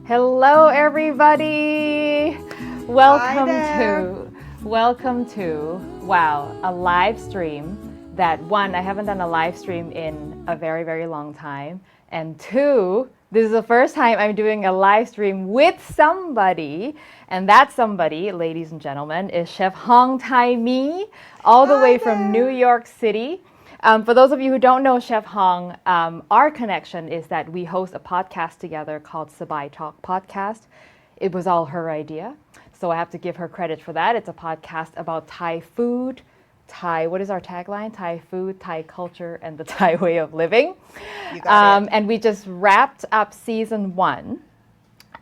Hello, everybody. Welcome Hi there. to a live stream that one, I haven't done a live stream in a very, very long time. And two, this is the first time I'm doing a live stream with somebody. And that somebody, ladies and gentlemen, is Chef Hong Thaimee, all the way Hi from New there. York City. For those of you who don't know Chef Hong, our connection is that we host a podcast together called Sabai Talk Podcast. It was all her idea, so I have to give her credit for that. It's a podcast about Thai food, what is our tagline? Thai food, Thai culture, and the Thai way of living. You got it. And we just wrapped up season 1.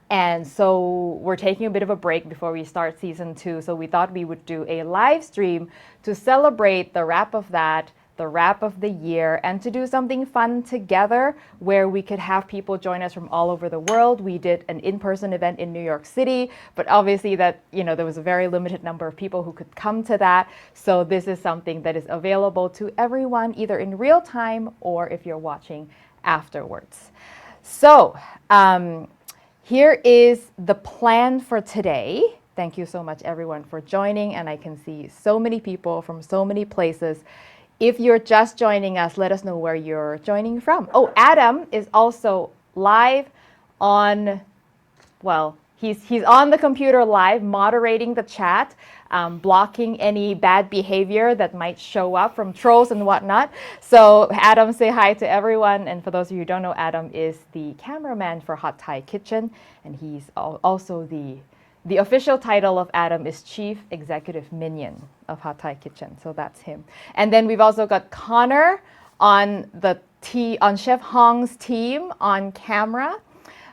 And so we're taking a bit of a break before we start season 2. So we thought we would do a live stream to celebrate the wrap of that, the wrap of the year, and to do something fun together where we could have people join us from all over the world. We did an in-person event in New York City, but obviously that, there was a very limited number of people who could come to that. So this is something that is available to everyone, either in real time or if you're watching afterwards. So, here is the plan for today. Thank you so much, everyone, for joining. And I can see so many people from so many places. If you're just joining us, let us know where you're joining from. Oh, Adam is also live on, he's on the computer live, moderating the chat, blocking any bad behavior that might show up from trolls and whatnot. So Adam, say hi to everyone. And for those of you who don't know, Adam is the cameraman for Hot Thai Kitchen, and he's also the official title of Adam is Chief Executive Minion of Hot Thai Kitchen. So that's him. And then we've also got Connor on on Chef Hong's team on camera.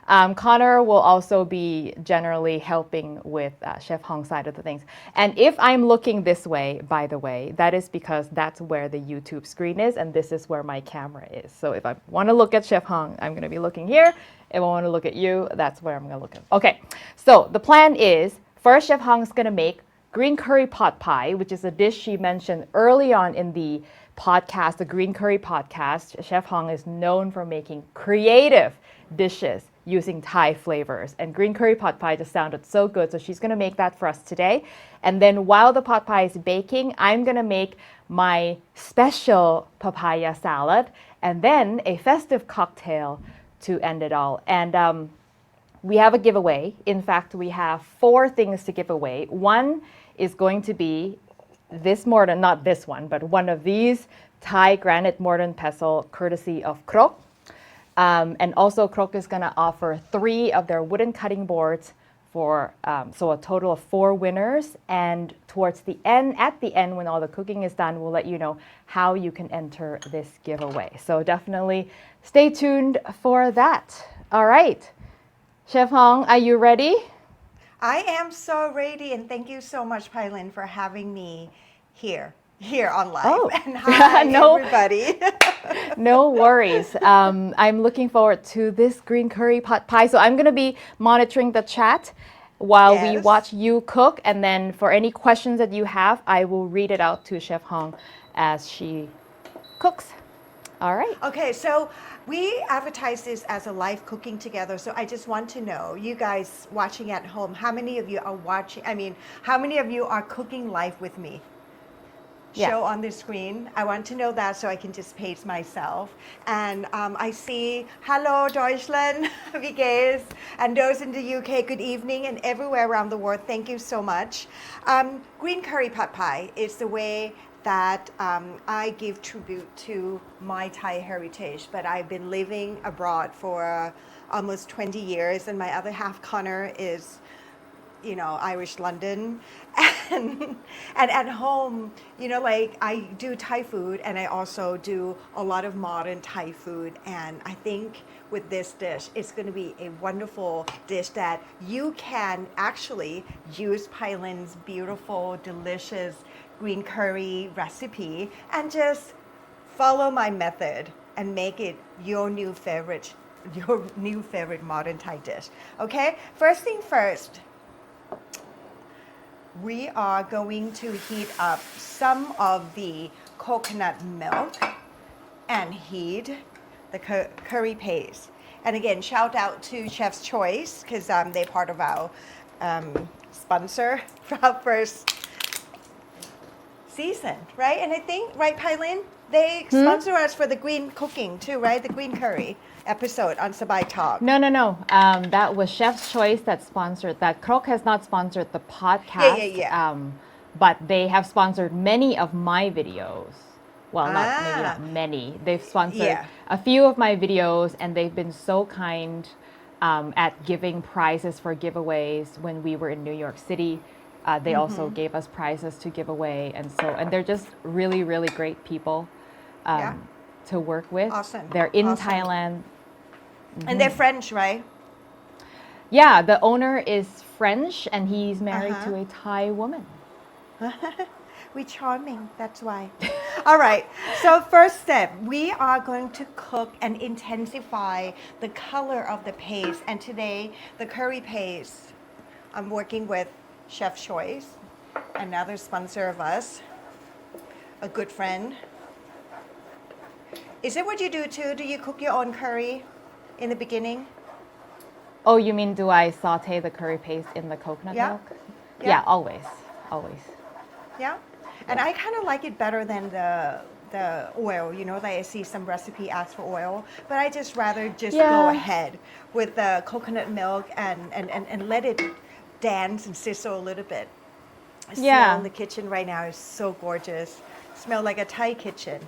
Connor will also be generally helping with Chef Hong's side of the things. And if I'm looking this way, by the way, that is because that's where the YouTube screen is, and this is where my camera is. So if I want to look at Chef Hong, I'm going to be looking here. If I want to look at you, that's where I'm going to look at. Okay, so the plan is, first Chef Hong's going to make green curry pot pie, which is a dish she mentioned early on in the podcast, the Green Curry Podcast. Chef Hong is known for making creative dishes using Thai flavors. And green curry pot pie just sounded so good, so she's going to make that for us today. And then while the pot pie is baking, I'm going to make my special papaya salad and then a festive cocktail to end it all. And we have a giveaway. In fact, we have 4 things to give away. One is going to be this mortar, not this one, but one of these Thai granite mortar and pestle courtesy of Krok. And also Krok is going to offer 3 of their wooden cutting boards for, so a total of 4 winners. And at the end, when all the cooking is done, we'll let you know how you can enter this giveaway. So definitely stay tuned for that. All right. Chef Hong, are you ready? I am so ready, and thank you so much, Pailin, for having me here on live. Oh, And hi, no. everybody. No worries. I'm looking forward to this green curry pot pie. So I'm going to be monitoring the chat while we Yes. watch you cook. And then for any questions that you have, I will read it out to Chef Hong as she cooks. All right. Okay, so we advertise this as a live cooking together. So I just want to know, you guys watching at home, how many of you are cooking live with me? Yeah. Show on the screen. I want to know that so I can just pace myself. And I see, hello Deutschland, wie geht's? And those in the UK, good evening, and everywhere around the world, thank you so much. Green curry pot pie is the way that I give tribute to my Thai heritage, but I've been living abroad for almost 20 years, and my other half, Connor, is Irish London. And at home, I do Thai food, and I also do a lot of modern Thai food. And I think with this dish, it's going to be a wonderful dish that you can actually use Pailin's beautiful, delicious green curry recipe and just follow my method and make it your new favorite modern Thai dish. Okay, first thing first, we are going to heat up some of the coconut milk and heat the curry paste. And again, shout out to Chef's Choice because they're part of our sponsor for our first season, right? And I think, right, Pailin, they sponsor us for the green cooking too, right? The green curry episode on Sabai Talk. No. That was Chef's Choice that sponsored that. Krok has not sponsored the podcast. Yeah. But they have sponsored many of my videos. Well, maybe not many. They've sponsored a few of my videos, and they've been so kind at giving prizes for giveaways when we were in New York City. They also gave us prizes to give away, and they're just really, really great people to work with. Awesome. They're in Thailand. And they're French, right? Yeah, the owner is French, and he's married to a Thai woman. We're charming, that's why. All right, so first step, we are going to cook and intensify the color of the paste. And today, the curry paste, I'm working with Chef's Choice, another sponsor of us, a good friend. Is it what you do too? Do you cook your own curry in the beginning? Oh, you mean do I saute the curry paste in the coconut milk? Yeah, always. Yeah? And I kind of like it better than the oil, you know, like I see some recipe ask for oil, but I just rather go ahead with the coconut milk and let it dance and sizzle a little bit. The smell in the kitchen right now is so gorgeous. Smell like a Thai kitchen.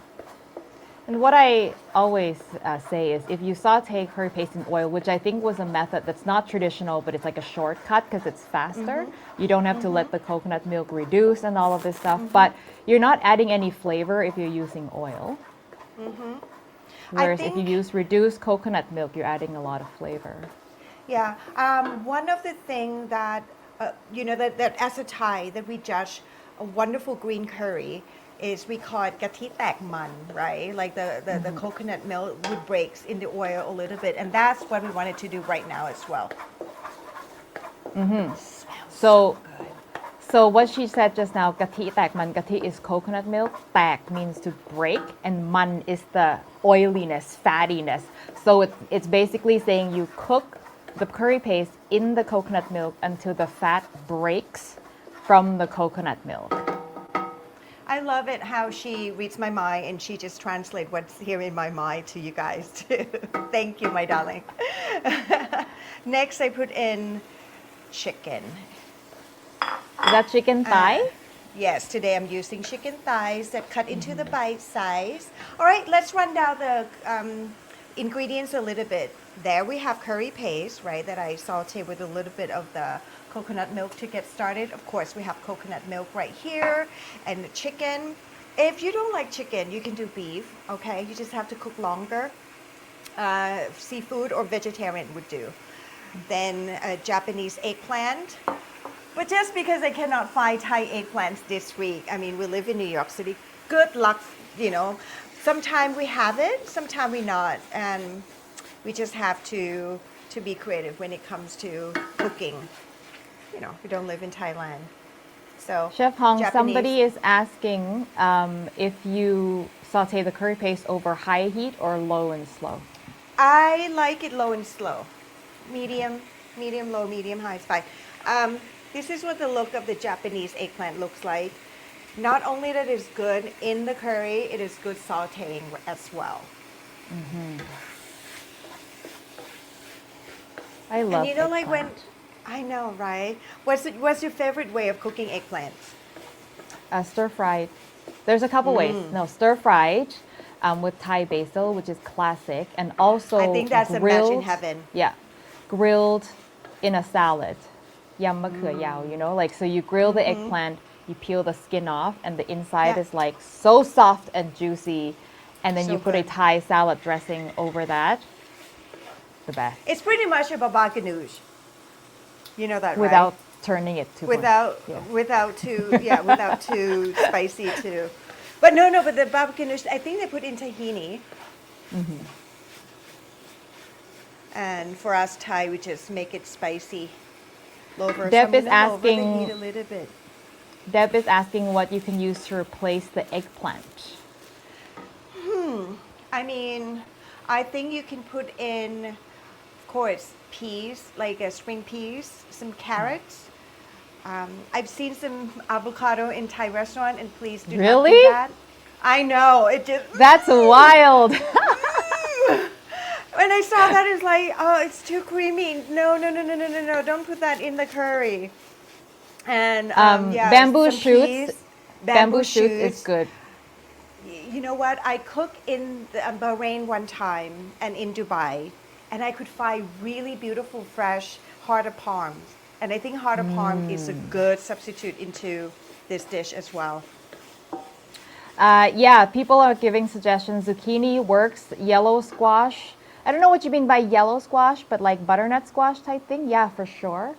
And what I always say is if you saute curry paste in oil, which I think was a method that's not traditional, but it's like a shortcut because it's faster. You don't have to let the coconut milk reduce and all of this stuff, but you're not adding any flavor if you're using oil. Whereas if you use reduced coconut milk, you're adding a lot of flavor. Yeah. One of the things that, that as a Thai, that we judge a wonderful green curry is we call it gati tak man, right? Like the coconut milk would breaks in the oil a little bit. And that's what we wanted to do right now as well. So what she said just now, gati tak man, gati is coconut milk. Tak means to break, and man is the oiliness, fattiness. So it's basically saying you cook the curry paste in the coconut milk until the fat breaks from the coconut milk. I love it how she reads my mind and she just translates what's here in my mind to you guys too. Thank you, my darling. Next, I put in chicken. Is that chicken thigh? Yes, today I'm using chicken thighs that cut into the bite size. All right, let's run down the ingredients a little bit. There we have curry paste, right, that I saute with a little bit of the coconut milk to get started. Of course, we have coconut milk right here and the chicken. If you don't like chicken, you can do beef, okay? You just have to cook longer. Seafood or vegetarian would do. Then a Japanese eggplant. But just because I cannot find Thai eggplants this week, I mean, we live in New York City. Good luck, you know. Sometimes we have it, sometimes we not. And we just have to be creative when it comes to cooking. You know, we don't live in Thailand. So, Chef Hong, Japanese. somebody is asking if you saute the curry paste over high heat or low and slow. I like it low and slow. Medium, low, medium, high is fine. This is what the look of the Japanese eggplant looks like. Not only that it's good in the curry, it is good sauteing as well. I love And you know, like eggplant. I know, right? What's your favorite way of cooking eggplants? Stir fried. There's a couple ways. No, stir fried with Thai basil, which is classic, and also I think that's a match in heaven. Yeah, grilled in a salad. Yam ma kheur yao, you know, like so you grill the eggplant, you peel the skin off, and the inside is like so soft and juicy, and then So you put a good. Thai salad dressing over that. The best. It's pretty much a baba ganoush. You know that, Without right? turning it too Without too spicy too. But no, but the baba ganoush, I think they put in tahini. And for us Thai, we just make it spicy. Lower Deb some is of them over the asking- heat a little bit. Deb is asking what you can use to replace the eggplant. I mean, I think you can put in course, peas, like spring peas, some carrots. I've seen some avocado in Thai restaurant, and please do not Really? do that. I know, it just... That's wild. When I saw that, it's like, oh, it's too creamy. No, no, no, no, no, no, no. Don't put that in the curry. And yeah, bamboo some shoots. peas, Bamboo shoots is good. You know what? I cooked in Bahrain one time and in Dubai, and I could find really beautiful, fresh heart of palm. And I think heart of palm is a good substitute into this dish as well. Yeah, people are giving suggestions. Zucchini works. Yellow squash. I don't know what you mean by yellow squash, but like butternut squash type thing. Yeah, for sure.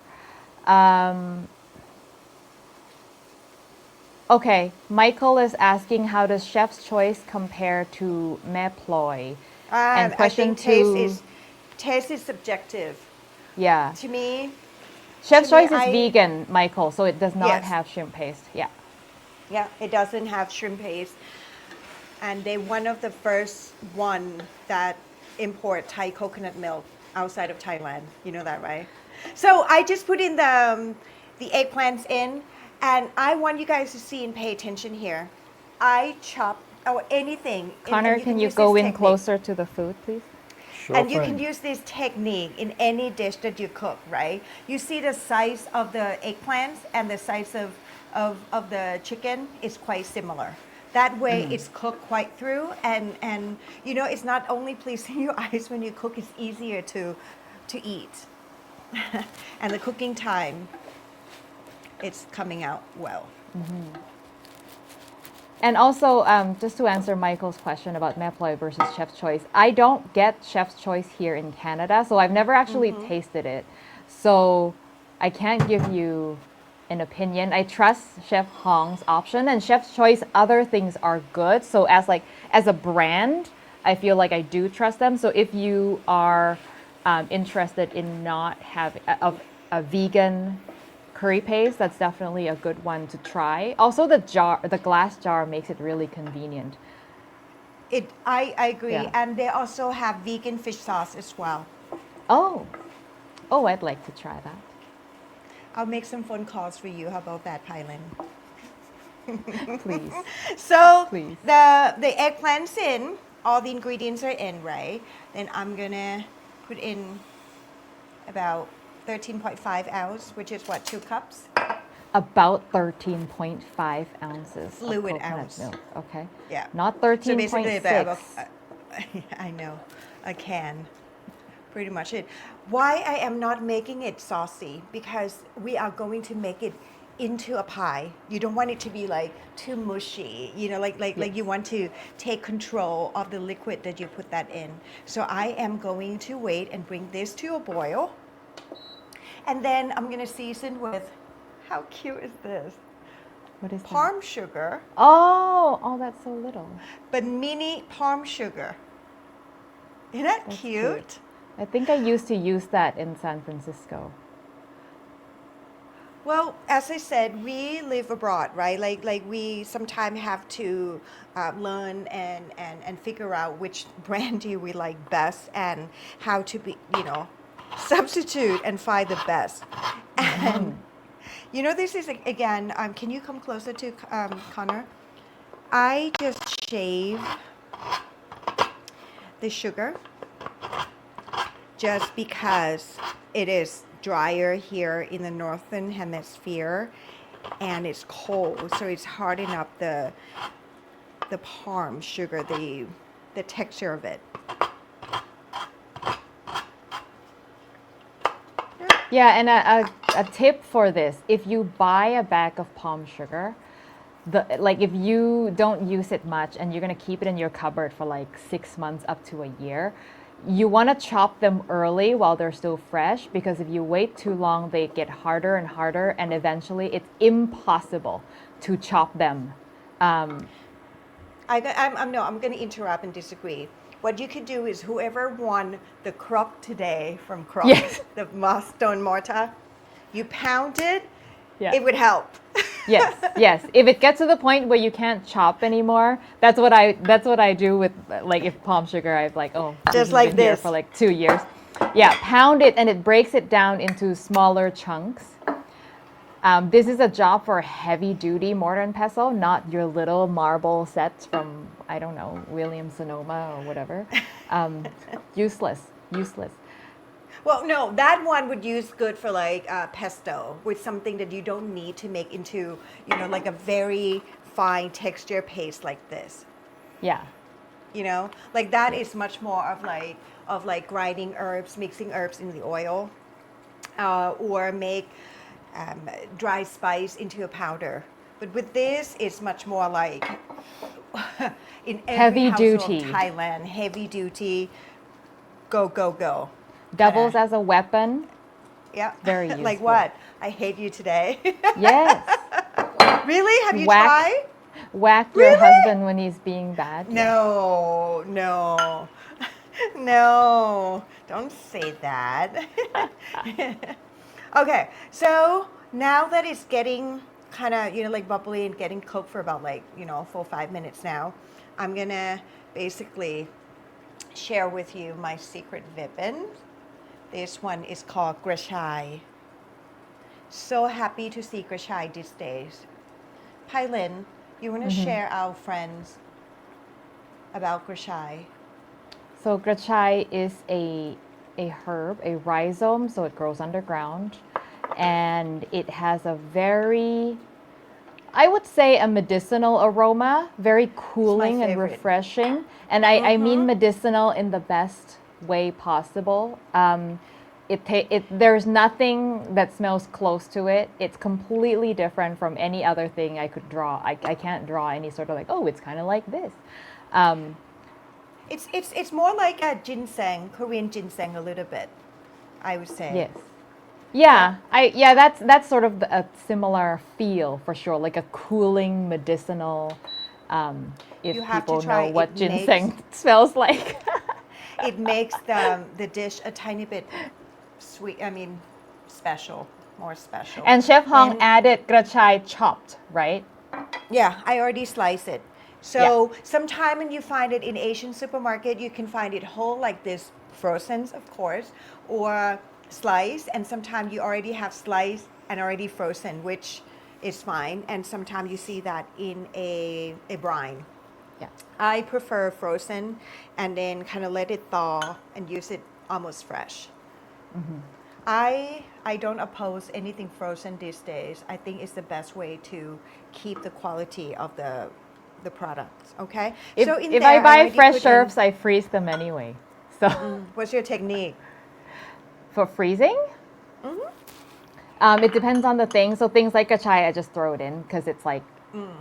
Okay, Michael is asking, how does Chef's Choice compare to Mets Ploy? And I question think two. taste is subjective. Yeah. To me, Chef's to me, Choice is vegan, Michael, so it does not Yes. have shrimp paste. Yeah. yeah, it doesn't have shrimp paste. And they're one of the first one that import Thai coconut milk outside of Thailand. You know that, right? So I just put in the eggplants in, and I want you guys to see and pay attention here. I chop or anything. Connor, can you use go this in technique. closer to the food, please? Sure And you thing. can use this technique in any dish that you cook, right? You see the size of the eggplants and the size of the chicken is quite similar. That way it's cooked quite through, and you know, it's not only pleasing your eyes when you cook, it's easier to eat. And the cooking time, it's coming out well. And also, just to answer Michael's question about Mets Ploy versus Chef's Choice, I don't get Chef's Choice here in Canada, so I've never actually tasted it. So I can't give you an opinion. I trust Chef Hong's option, and Chef's Choice, other things are good. So as a brand, I feel like I do trust them. So if you are interested in not having a vegan curry paste, that's definitely a good one to try. Also, the glass jar makes it really convenient. I agree, Yeah. and they also have vegan fish sauce as well. Oh, I'd like to try that. I'll make some phone calls for you. How about that, Pailin? Please. So Please. the eggplant's in, all the ingredients are in, right? Then I'm gonna put in about 13.5 ounce, which is what, 2 cups? About 13.5 ounces Fluid of coconut ounce. milk. Okay. Yeah. Not So 13.6. basically about, I know, a can. Pretty much it. Why I am not making it saucy? Because we are going to make it into a pie. You don't want it to be like too mushy, you know, like you want to take control of the liquid that you put that in. So I am going to wait and bring this to a boil. And then I'm going to season with, how cute is this? What is that? Palm sugar, Oh, that's so little. but mini palm sugar. Isn't that That's cute? I think I used to use that in San Francisco. Well, as I said, we live abroad, right? Like we sometimes have to learn and figure out which brandy we like best and how to be, you know, substitute and find the best. And you know, this is again. Can you come closer to Connor? I just shave the sugar just because it is drier here in the northern hemisphere and it's cold, so it's hardening up the palm sugar, the texture of it. Yeah, and a tip for this, if you buy a bag of palm sugar, if you don't use it much and you're going to keep it in your cupboard for like 6 months up to a year, you want to chop them early while they're still fresh, because if you wait too long, they get harder and harder, and eventually it's impossible to chop them. I'm going to interrupt and disagree. What you could do is whoever won the crock today from Croc, Yes. the stone mortar, you pound it, Yeah. it would help. Yes. If it gets to the point where you can't chop anymore, that's what I do with, like, if palm sugar, I've like, this Just has like been here this. for like 2 years. Yeah, pound it and it breaks it down into smaller chunks. This is a job for heavy duty mortar and pestle, not your little marble sets from, I don't know, Williams Sonoma or whatever. Useless. Well, no, that one would use good for like pesto with something that you don't need to make into, like a very fine texture paste like this. Yeah. Like that is much more of like grinding herbs, mixing herbs in the oil, or make dry spice into a powder. But with this, it's much more like in every Heavy household duty. of Thailand, heavy duty, go, go, go. Doubles as a weapon. Yeah. Very useful. Like what? I hate you today. Yes. Really? Have you Whack. tried? Whack your Really? husband when he's being bad. No, no, don't say that. Okay, so now that it's getting kind of, like bubbly and getting cooked for about like, 4-5 minutes now, I'm gonna basically share with you my secret vippin. This one is called grachai. So happy to see grachai these days. Pailin, you want to share our friends about grachai? So grachai is a herb, a rhizome, so it grows underground, and it has a very, I would say, a medicinal aroma, very cooling and favorite. refreshing. And I mean medicinal in the best way possible. There's nothing that smells close to it. It's completely different from any other thing I could draw. I can't draw any sort of like, oh, it's kind of like this. It's more like a ginseng, Korean ginseng a little bit, I would say. Yes. Yeah, that's sort of a similar feel for sure, like a cooling medicinal. If You have to people try know it. what It ginseng smells like. It makes the dish a tiny bit sweet. I mean, special, more special. And Chef Hong And- added grachai chopped, right? Yeah, I already sliced it. So sometime when you find it in Asian supermarket, you can find it whole like this, frozen, of course, or sliced. And sometimes you already have sliced and already frozen, which is fine. And sometimes you see that in a brine. Yeah. I prefer frozen and then kind of let it thaw and use it almost fresh. I don't oppose anything frozen these days. I think it's the best way to keep the quality of the products. Okay. If so in I there, buy already fresh put in- herbs, I freeze them anyway. So What's your technique? for freezing, it depends on the thing. So things like grachai, I just throw it in because it's like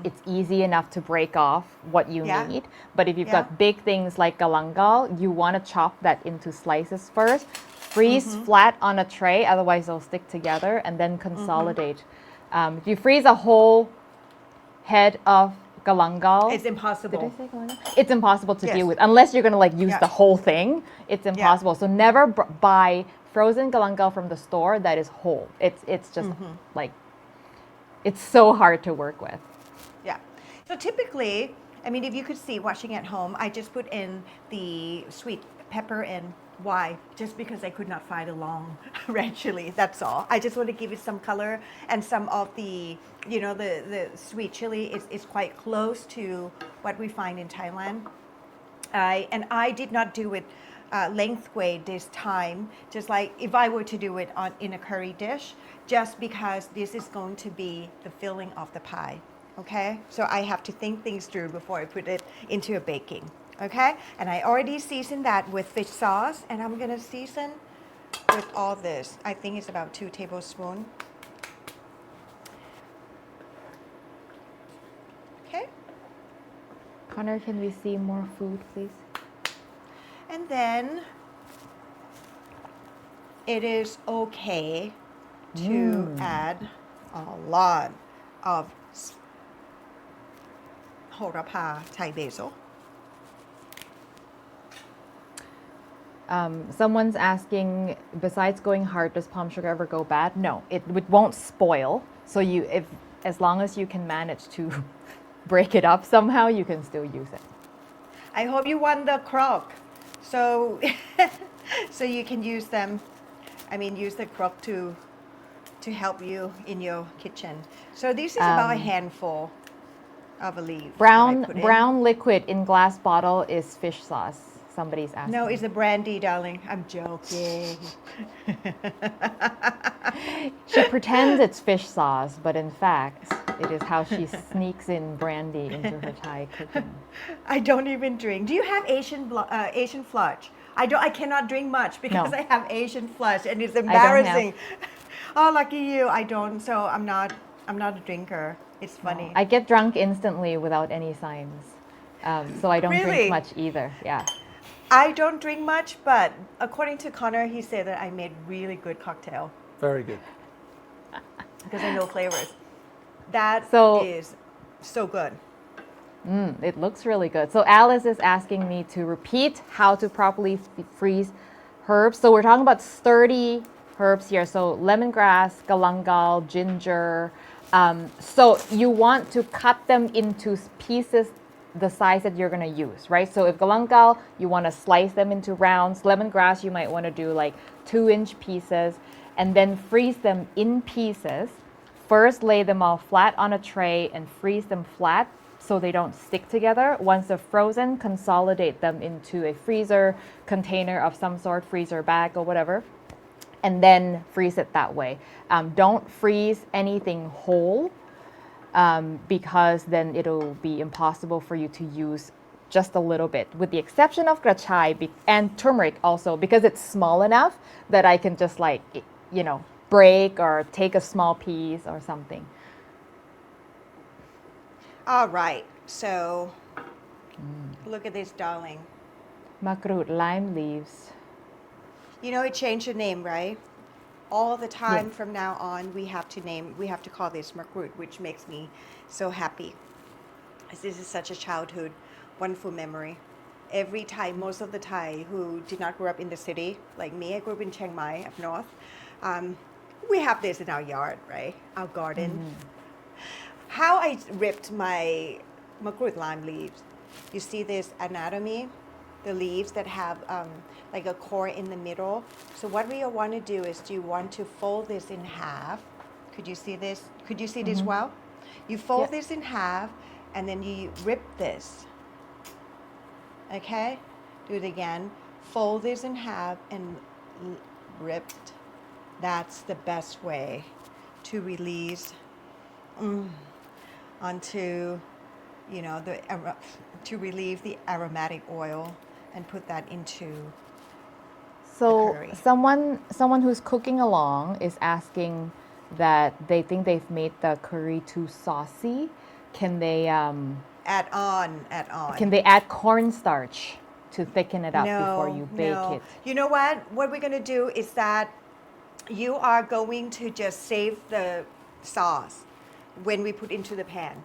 it's easy enough to break off what you Yeah. need. But if you've Yeah. got big things like galangal, you want to chop that into slices first, freeze flat on a tray, otherwise they'll stick together, and then consolidate. If you freeze a whole head of galangal, It's impossible. did I say galangal? It's impossible to Yes. deal with unless you're going to like use Yeah. the whole thing. It's impossible. So never buy frozen galangal from the store that is whole. It's just like it's so hard to work with. Yeah. So typically, I mean, if you could see watching at home, I just put in the sweet pepper and why? Just because I could not find a long red chili. That's all. I just want to give it some color and some of the, the sweet chili is quite close to what we find in Thailand. I did not do it lengthwise this time, just like if I were to do it in a curry dish, just because this is going to be the filling of the pie. Okay, so I have to think things through before I put it into a baking. Okay, and I already seasoned that with fish sauce, and I'm gonna season with all this. I think it's about 2 tablespoons. Okay, Connor, can we see more food, please? and then it is okay to add a lot of horapa Thai basil. Someone's asking, besides going hard, does palm sugar ever go bad? No, it won't spoil. So as long as you can manage to break it up somehow, you can still use it. I hope you won the crock. So So you can use them, use the crook to help you in your kitchen. So this is about a handful of a leaf. Brown liquid in glass bottle is fish sauce. Somebody's asking. No, it's a brandy, darling. I'm joking. She pretends it's fish sauce, but in fact, it is how she sneaks in brandy into her Thai cooking. I don't even drink. Do you have Asian flush? I cannot drink much because No. I have Asian flush, and it's embarrassing. Oh, lucky you! I don't. So I'm not a drinker. It's funny. I get drunk instantly without any signs. So I don't Really? drink much either. Yeah. I don't drink much, but according to Connor, he said that I made really good cocktail Very good. because I know flavors. That is so good. It looks really good. So Alice is asking me to repeat how to properly freeze herbs. So we're talking about sturdy herbs here. So lemongrass, galangal, ginger. So you want to cut them into pieces the size that you're going to use, right? So if galangal, you want to slice them into rounds. Lemongrass, you might want to do like 2-inch pieces and then freeze them in pieces. First, lay them all flat on a tray and freeze them flat so they don't stick together. Once they're frozen, consolidate them into a freezer container of some sort, freezer bag or whatever, and then freeze it that way. Don't freeze anything whole because then it'll be impossible for you to use just a little bit, with the exception of grachai and turmeric also, because it's small enough that I can just break or take a small piece or something. All right, so look at this, darling. Makrut lime leaves. You know, it changed the name, right? All the time from now on, we have to call this makrut, which makes me so happy. This is such a childhood, wonderful memory. Every Thai, most of the Thai who did not grow up in the city, like me, I grew up in Chiang Mai up north. We have this in our yard, right? Our garden. How I ripped my makrut lime leaves. You see this anatomy? The leaves that have like a core in the middle. So what we want to do is you want to fold this in half. Could you see this? Could you see this well? You fold this in half and then you rip this. Okay? Do it again. Fold this in half and ripped. That's the best way to release onto, to relieve the aromatic oil and put that into the curry. Someone who's cooking along is asking that they think they've made the curry too saucy. Can they add on? Can they add cornstarch to thicken it up before you bake it? You know what? What we're going to do is that you are going to just save the sauce when we put into the pan.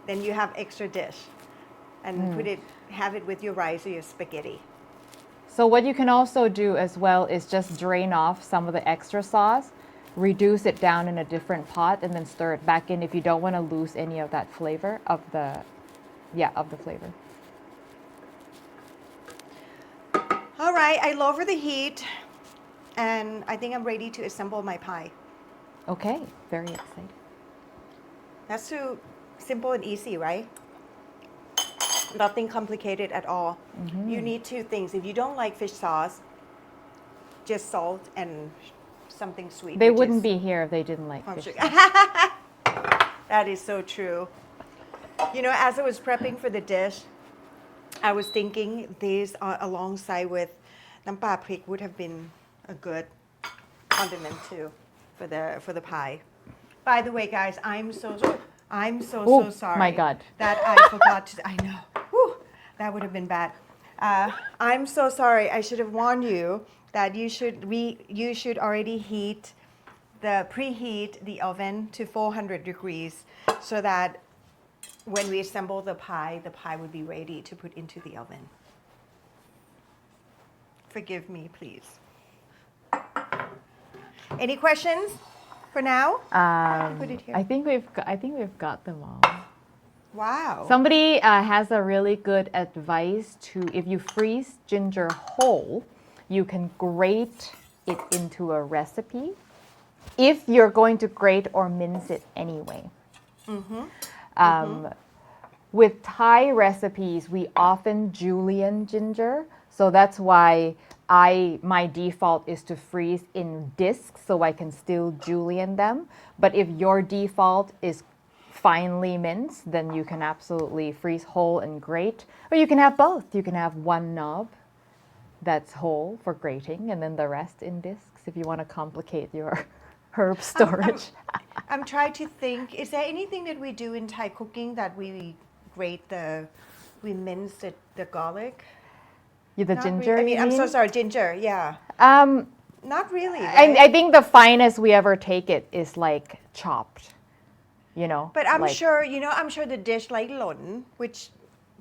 Then you have extra dish and have it with your rice or your spaghetti. So what you can also do as well is just drain off some of the extra sauce, reduce it down in a different pot, and then stir it back in if you don't want to lose any of that flavor of the flavor. All right, I lower the heat, and I think I'm ready to assemble my pie. Okay, very excited. That's so simple and easy, right? Nothing complicated at all. You need 2 things. If you don't like fish sauce, just salt and something sweet. They wouldn't be here if they didn't like fish sauce. That is so true. You know, as I was prepping for the dish, I was thinking this alongside with nam pa prik would have been a good condiment too for the pie. By the way, guys, I'm so sorry. My God. That I forgot to. I know. Whew, that would have been bad. I'm so sorry. I should have warned you that you should already preheat the oven to 400 degrees so that when we assemble the pie would be ready to put into the oven. Forgive me, please. Any questions for now? Put it here. I think we've got them all. Wow. Somebody has a really good advice if you freeze ginger whole, you can grate it into a recipe if you're going to grate or mince it anyway. With Thai recipes, we often julienne ginger, so that's why my default is to freeze in discs so I can still julienne them. But if your default is finely minced, then you can absolutely freeze whole and grate, or you can have both. You can have one knob that's whole for grating, and then the rest in discs if you want to complicate your herb storage. I'm trying to think, is there anything that we do in Thai cooking that we mince the garlic? The Not ginger, I mean, you I'm so mean? sorry, ginger, yeah. Um, Not really, right? I think the finest we ever take it is like chopped, But I'm like, sure, I'm sure the dish like lon, which,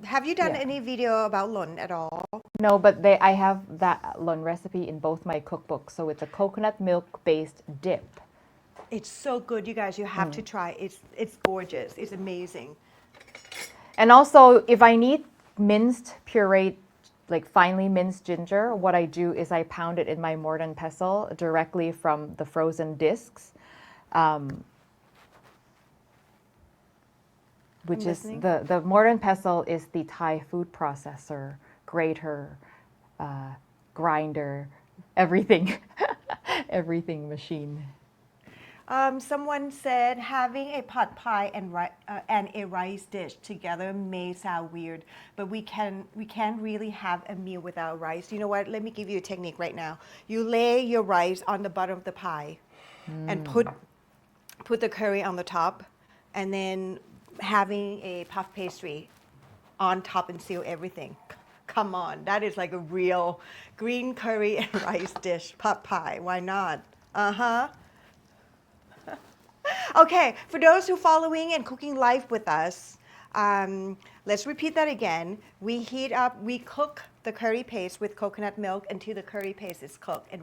have you done Yeah. any video about lon at all? No, but I have that lon recipe in both my cookbooks. So it's a coconut milk based dip. It's so good, you guys. You have to try. It's gorgeous. It's amazing. And also, if I need minced pureed, like finely minced ginger, what I do is I pound it in my mortar and pestle directly from the frozen discs, which is listening. the mortar and pestle is the Thai food processor, grater, grinder, everything, everything machine. Someone said having a pot pie and a rice dish together may sound weird, but we can't really have a meal without rice. You know what? Let me give you a technique right now. You lay your rice on the bottom of the pie, and put the curry on the top, and then having a puff pastry on top and seal everything. Come on, that is like a real green curry and rice dish, pot pie. Why not? Okay, for those who are following and cooking live with us, let's repeat that again. We cook the curry paste with coconut milk until the curry paste is cooked and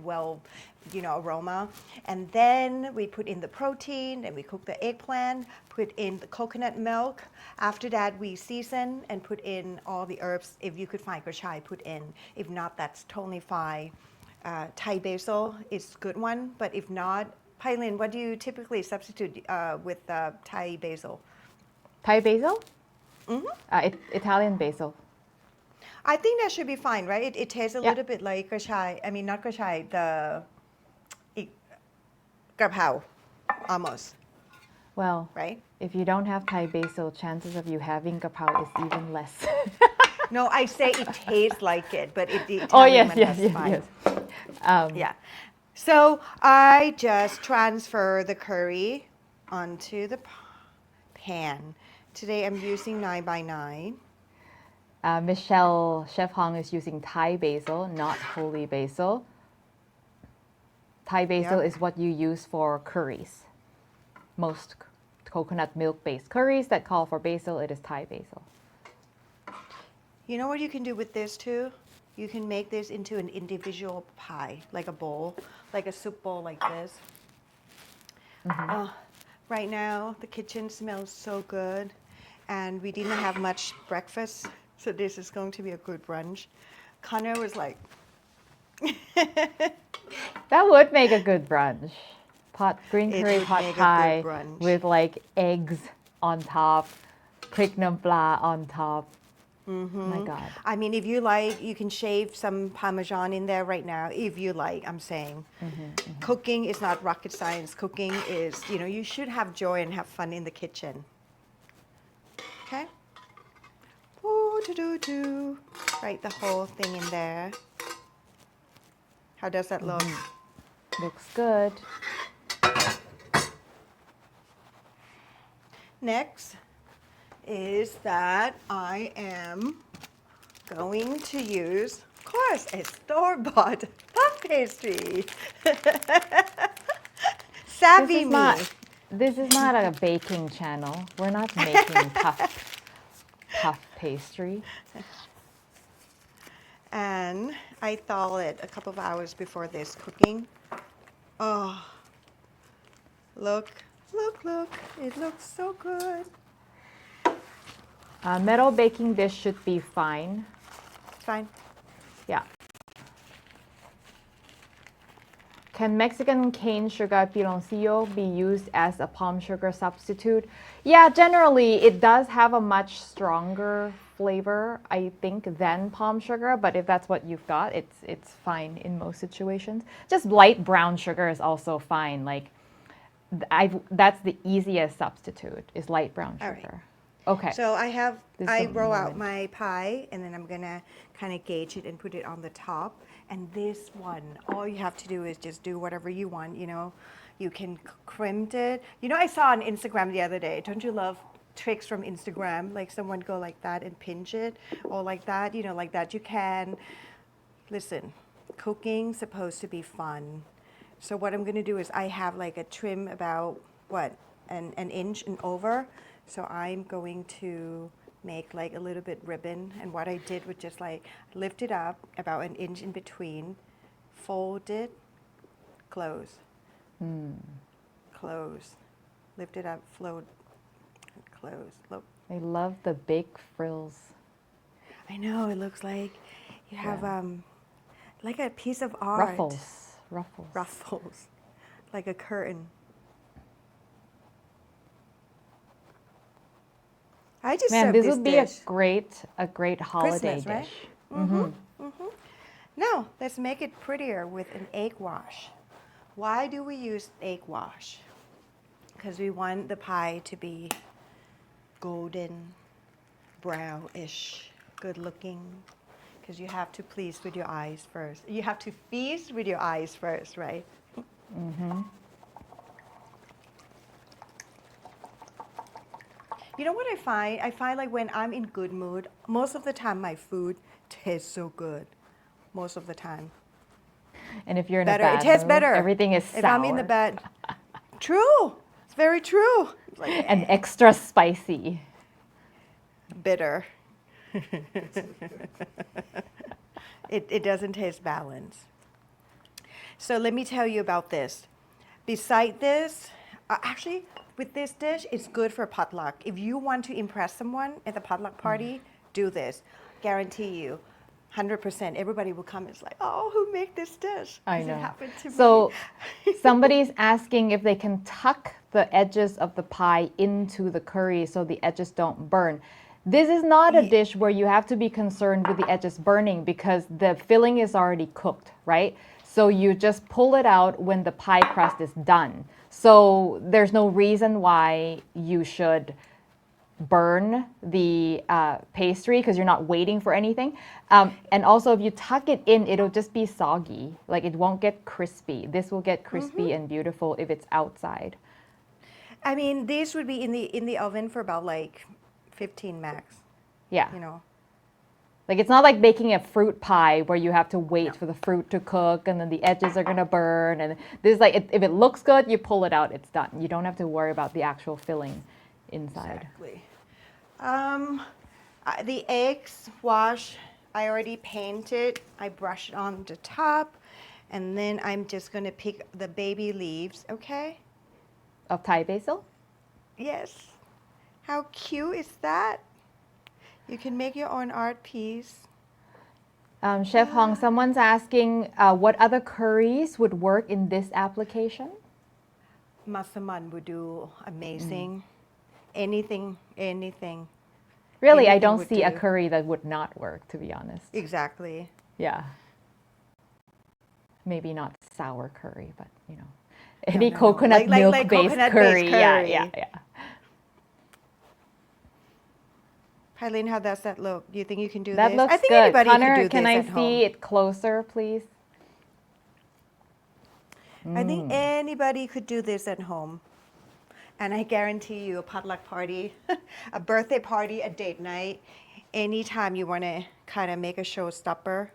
aroma. And then we put in the protein, and we cook the eggplant, put in the coconut milk. After that, we season and put in all the herbs. If you could find gachai, put in. If not, that's totally fine. Thai basil is a good one, but if not, Pailin, what do you typically substitute with Thai basil? Thai basil? Italian basil. I think that should be fine, right? It tastes a Yeah. little bit like gachai. I mean, not gachai, the grapao, almost, Well, right? if you don't have Thai basil, chances of you having gapao is even less. No, I say it tastes like it, but the Italian Oh, yes, one yes, has yes, fine. yes. Yeah. So I just transfer the curry onto the pan. Today I'm using 9x9. Michelle Chef Hong is using Thai basil, not holy basil. Thai basil Yep. is what you use for curries. Most coconut milk based curries that call for basil, it is Thai basil. You know what you can do with this too? You can make this into an individual pie, like a bowl, like a soup bowl like this. Right now, the kitchen smells so good, and we didn't have much breakfast, so this is going to be a good brunch. Connor was like, That would make a good brunch. Green It curry would pot make a good pie brunch. with like eggs on top, prik nam pla on top. My God. I mean, if you like, you can shave some Parmesan in there right now, if you like, I'm saying. Cooking is not rocket science. Cooking is, you should have joy and have fun in the kitchen. Okay? Ooh, Write the whole thing in there. How does that look? Looks good. Next is that I am going to use, of course, a store-bought puff pastry. Savvy me. This is not a baking channel. We're not making puff pastry. And I thawed it a couple of hours before this cooking. Oh, look. It looks so good. Metal baking dish should be fine. It's fine. Yeah. Can Mexican cane sugar piloncillo be used as a palm sugar substitute? Yeah, generally it does have a much stronger flavor, I think, than palm sugar. But if that's what you've got, it's fine in most situations. Just light brown sugar is also fine. Like that's the easiest substitute is light brown All right. sugar. Okay. So This is I the roll out moment. my pie, and then I'm gonna kind of gauge it and put it on the top. And this one, all you have to do is just do whatever you want. You can crimp it. I saw on Instagram the other day. Don't you love tricks from Instagram? Like someone go like that and pinch it, or like that. Like that. You can. Listen, cooking's supposed to be fun. So what I'm gonna do is I have like a trim about an inch and over. So I'm going to make like a little bit ribbon. And what I did was just like lift it up about an inch in between, fold it, close, close, lift it up, float, close. Look. I love the big frills. I know, it looks like you have like a piece of art. Ruffles. Ruffles, like a curtain. I just Man, served this this would be dish. a great holiday Christmas, right? dish. Now, let's make it prettier with an egg wash. Why do we use egg wash? Because we want the pie to be golden, brownish, good looking. Because you have to please with your eyes first. You have to feast with your eyes first, right? You know what I find? I find like when I'm in good mood, most of the time my food tastes so good. Most of the time. And if you're in Better. a bad It tastes mood, better. everything is sour. If I'm in the bad. True. It's very true. It's like, and extra spicy. bitter. It doesn't taste balanced. So let me tell you about this. Beside this, actually, with this dish, it's good for potluck. If you want to impress someone at the potluck party, do this. Guarantee you, 100%. Everybody will come. It's like, oh, who made this dish? I 'Cause know. It happened to So me. somebody's asking if they can tuck the edges of the pie into the curry so the edges don't burn. This is not a dish where you have to be concerned with the edges burning because the filling is already cooked, right? So you just pull it out when the pie crust is done. So there's no reason why you should burn the pastry because you're not waiting for anything. And also, if you tuck it in, it'll just be soggy. Like it won't get crispy. This will get crispy and beautiful if it's outside. I mean, these would be in the oven for about like 15 max. Yeah. Like it's not like baking a fruit pie where you have to wait No. for the fruit to cook and then the edges are gonna burn. And this is like if it looks good, you pull it out, it's done. You don't have to worry about the actual filling inside. Exactly. The eggs wash, I already painted. I brush it on the top, and then I'm just gonna pick the baby leaves. Okay. Of Thai basil? Yes. How cute is that? You can make your own art piece. Chef Hong, someone's asking what other curries would work in this application? Masaman would do amazing. Anything. Really, I Anything don't would see a do. curry that would not work, to be honest. Exactly. Yeah. Maybe not sour curry, but any no. coconut Like milk-based coconut-based curry. Yeah, curry. yeah. Pailin, how does that look? Do you think you can do That this? looks I think good. anybody Connor, can do can this I at see home. it closer, please? I think anybody could do this at home. And I guarantee you a potluck party, a birthday party, a date night, anytime you want to kind of make a showstopper.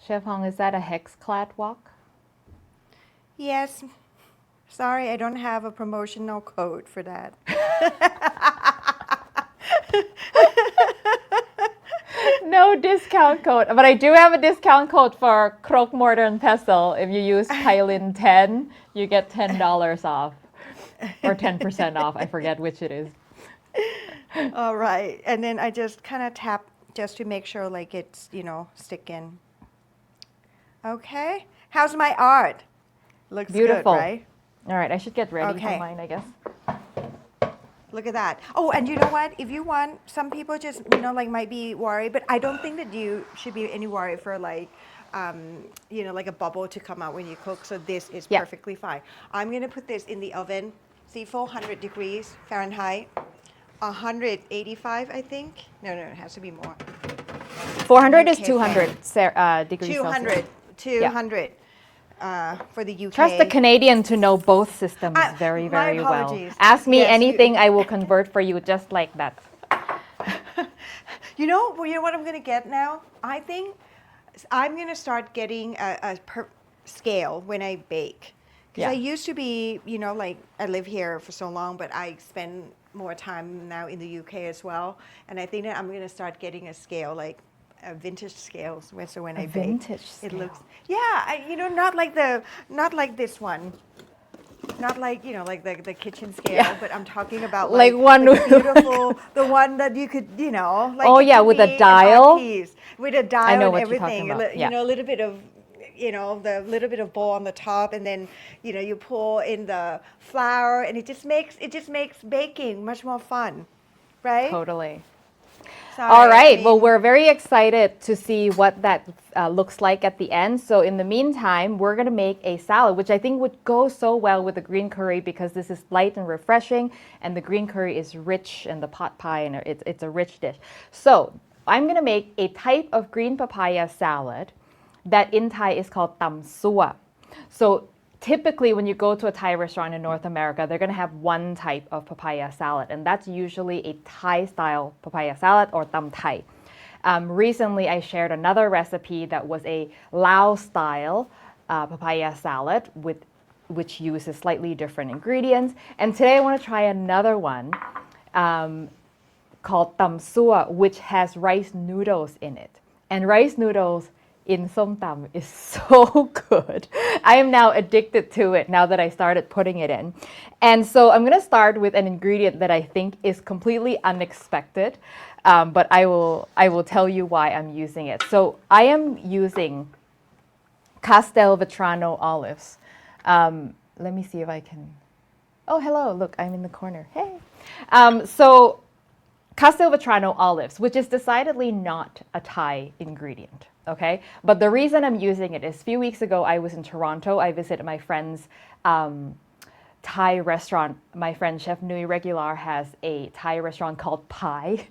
Chef Hong, is that a hex-clad wok? Yes. Sorry, I don't have a promotional code for that. No discount code, but I do have a discount code for croque mortar and pestle. If you use Pailin 10, you get $10 off or 10% off. I forget which it is. All right. And then I just kind of tap just to make sure like it's, stick in. Okay. How's my art? Looks Beautiful. good, right? All right, I should get ready Okay. for mine, I guess. Look at that. Oh, and you know what? If you want, some people just, like might be worried, but I don't think that you should be any worried for like, like a bubble to come out when you cook. So this is Yeah. perfectly fine. I'm going to put this in the oven. See, 400 degrees Fahrenheit, 185, I think. No, it has to be more. 400 is UK 200 degrees 200, Celsius. 200 for the UK. Trust the Canadian to know both systems very, my very well. apologies. Ask me Yes, anything, I will convert for you just like that. You know what I'm going to get now? I think I'm going to start getting a scale when I bake. Because Yeah. I used to be, like I live here for so long, but I spend more time now in the UK as well. And I think that I'm going to start getting a scale, like a vintage scale. So when I bake, vintage it scale. looks, not like this one. Not like, like the kitchen scale, Yeah. but I'm talking about Like one the beautiful, the one that you could, like Oh, it yeah, could with a be an dial. art piece, with a dial know and what you're everything. talking about, yeah. A little bit of, the little bit of bowl on the top, and then, you pour in the flour, and it just makes baking much more fun, right? Totally. Sorry, All I right. Well, mean- we're very excited to see what that looks like at the end. So in the meantime, we're going to make a salad, which I think would go so well with the green curry because this is light and refreshing, and the green curry is rich, and the pot pie, and it's a rich dish. So I'm going to make a type of green papaya salad that in Thai is called tam sua. So typically when you go to a Thai restaurant in North America, they're going to have one type of papaya salad, and that's usually a Thai style papaya salad or tam Thai. Recently, I shared another recipe that was a Lao style papaya salad which uses slightly different ingredients. And today I want to try another one called tam sua, which has rice noodles in it. And rice noodles in som tam is so good. I am now addicted to it now that I started putting it in. And so I'm going to start with an ingredient that I think is completely unexpected, but I will tell you why I'm using it. So I am using Castelvetrano olives. Let me see if I can. Oh, hello. Look, I'm in the corner. Hey. So Castelvetrano olives, which is decidedly not a Thai ingredient, okay? But the reason I'm using it is a few weeks ago, I was in Toronto. I visited my friend's Thai restaurant. My friend Chef Nui Regular has a Thai restaurant called Pai.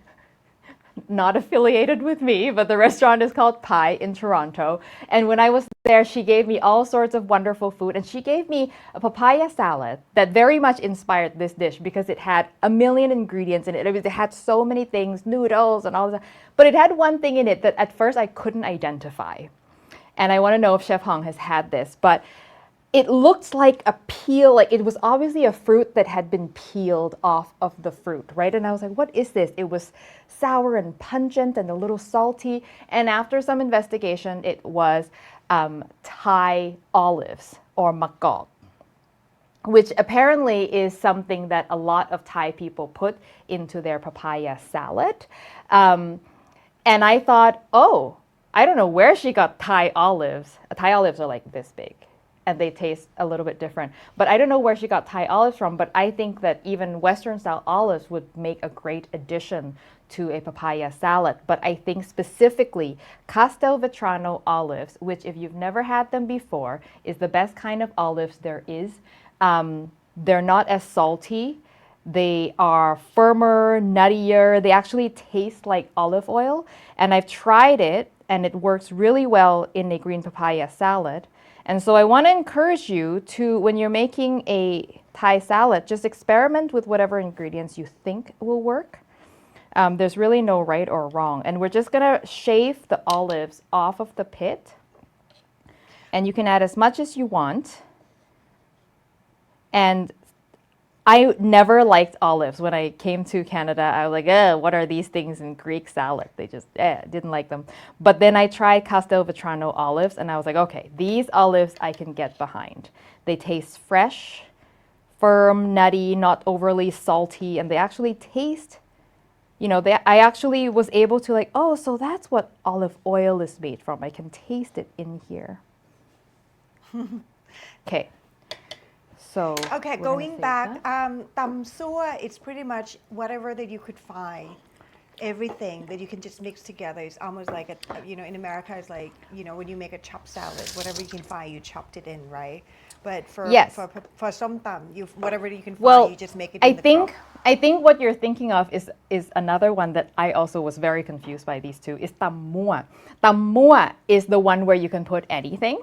Not affiliated with me, but the restaurant is called Pai in Toronto. And when I was there, she gave me all sorts of wonderful food. And she gave me a papaya salad that very much inspired this dish because it had a million ingredients in it. It had so many things, noodles and all that. But it had one thing in it that at first I couldn't identify. And I want to know if Chef Hong has had this. But it looked like a peel, like it was obviously a fruit that had been peeled off of the fruit, right? And I was like, what is this? It was sour and pungent and a little salty. And after some investigation, it was Thai olives or makok, which apparently is something that a lot of Thai people put into their papaya salad. And I thought, oh, I don't know where she got Thai olives. Thai olives are like this big, and they taste a little bit different. But I don't know where she got Thai olives from, but I think that even Western style olives would make a great addition to a papaya salad. But I think specifically Castelvetrano olives, which if you've never had them before, is the best kind of olives there is. They're not as salty. They are firmer, nuttier. They actually taste like olive oil. And I've tried it, and it works really well in a green papaya salad. And so I want to encourage you to, when you're making a Thai salad, just experiment with whatever ingredients you think will work. There's really no right or wrong. And we're just going to shave the olives off of the pit. And you can add as much as you want. And I never liked olives. When I came to Canada, I was like, what are these things in Greek salad? They just didn't like them. But then I tried Castelvetrano olives, and I was like, okay, these olives I can get behind. They taste fresh, firm, nutty, not overly salty, and they actually taste, I actually was able to like, oh, so that's what olive oil is made from. I can taste it in here. Okay. So Okay, we're gonna going save back, that. tam sua, it's pretty much whatever that you could find. Everything that you can just mix together. It's almost like in America, it's like, when you make a chopped salad, whatever you can find, you chopped it in, right? But Yes. for som tam, whatever you can find, Well, you just make it I in the crock. think what you're thinking of is another one that I also was very confused by these two is tam mua. Tam mua is the one where you can put anything.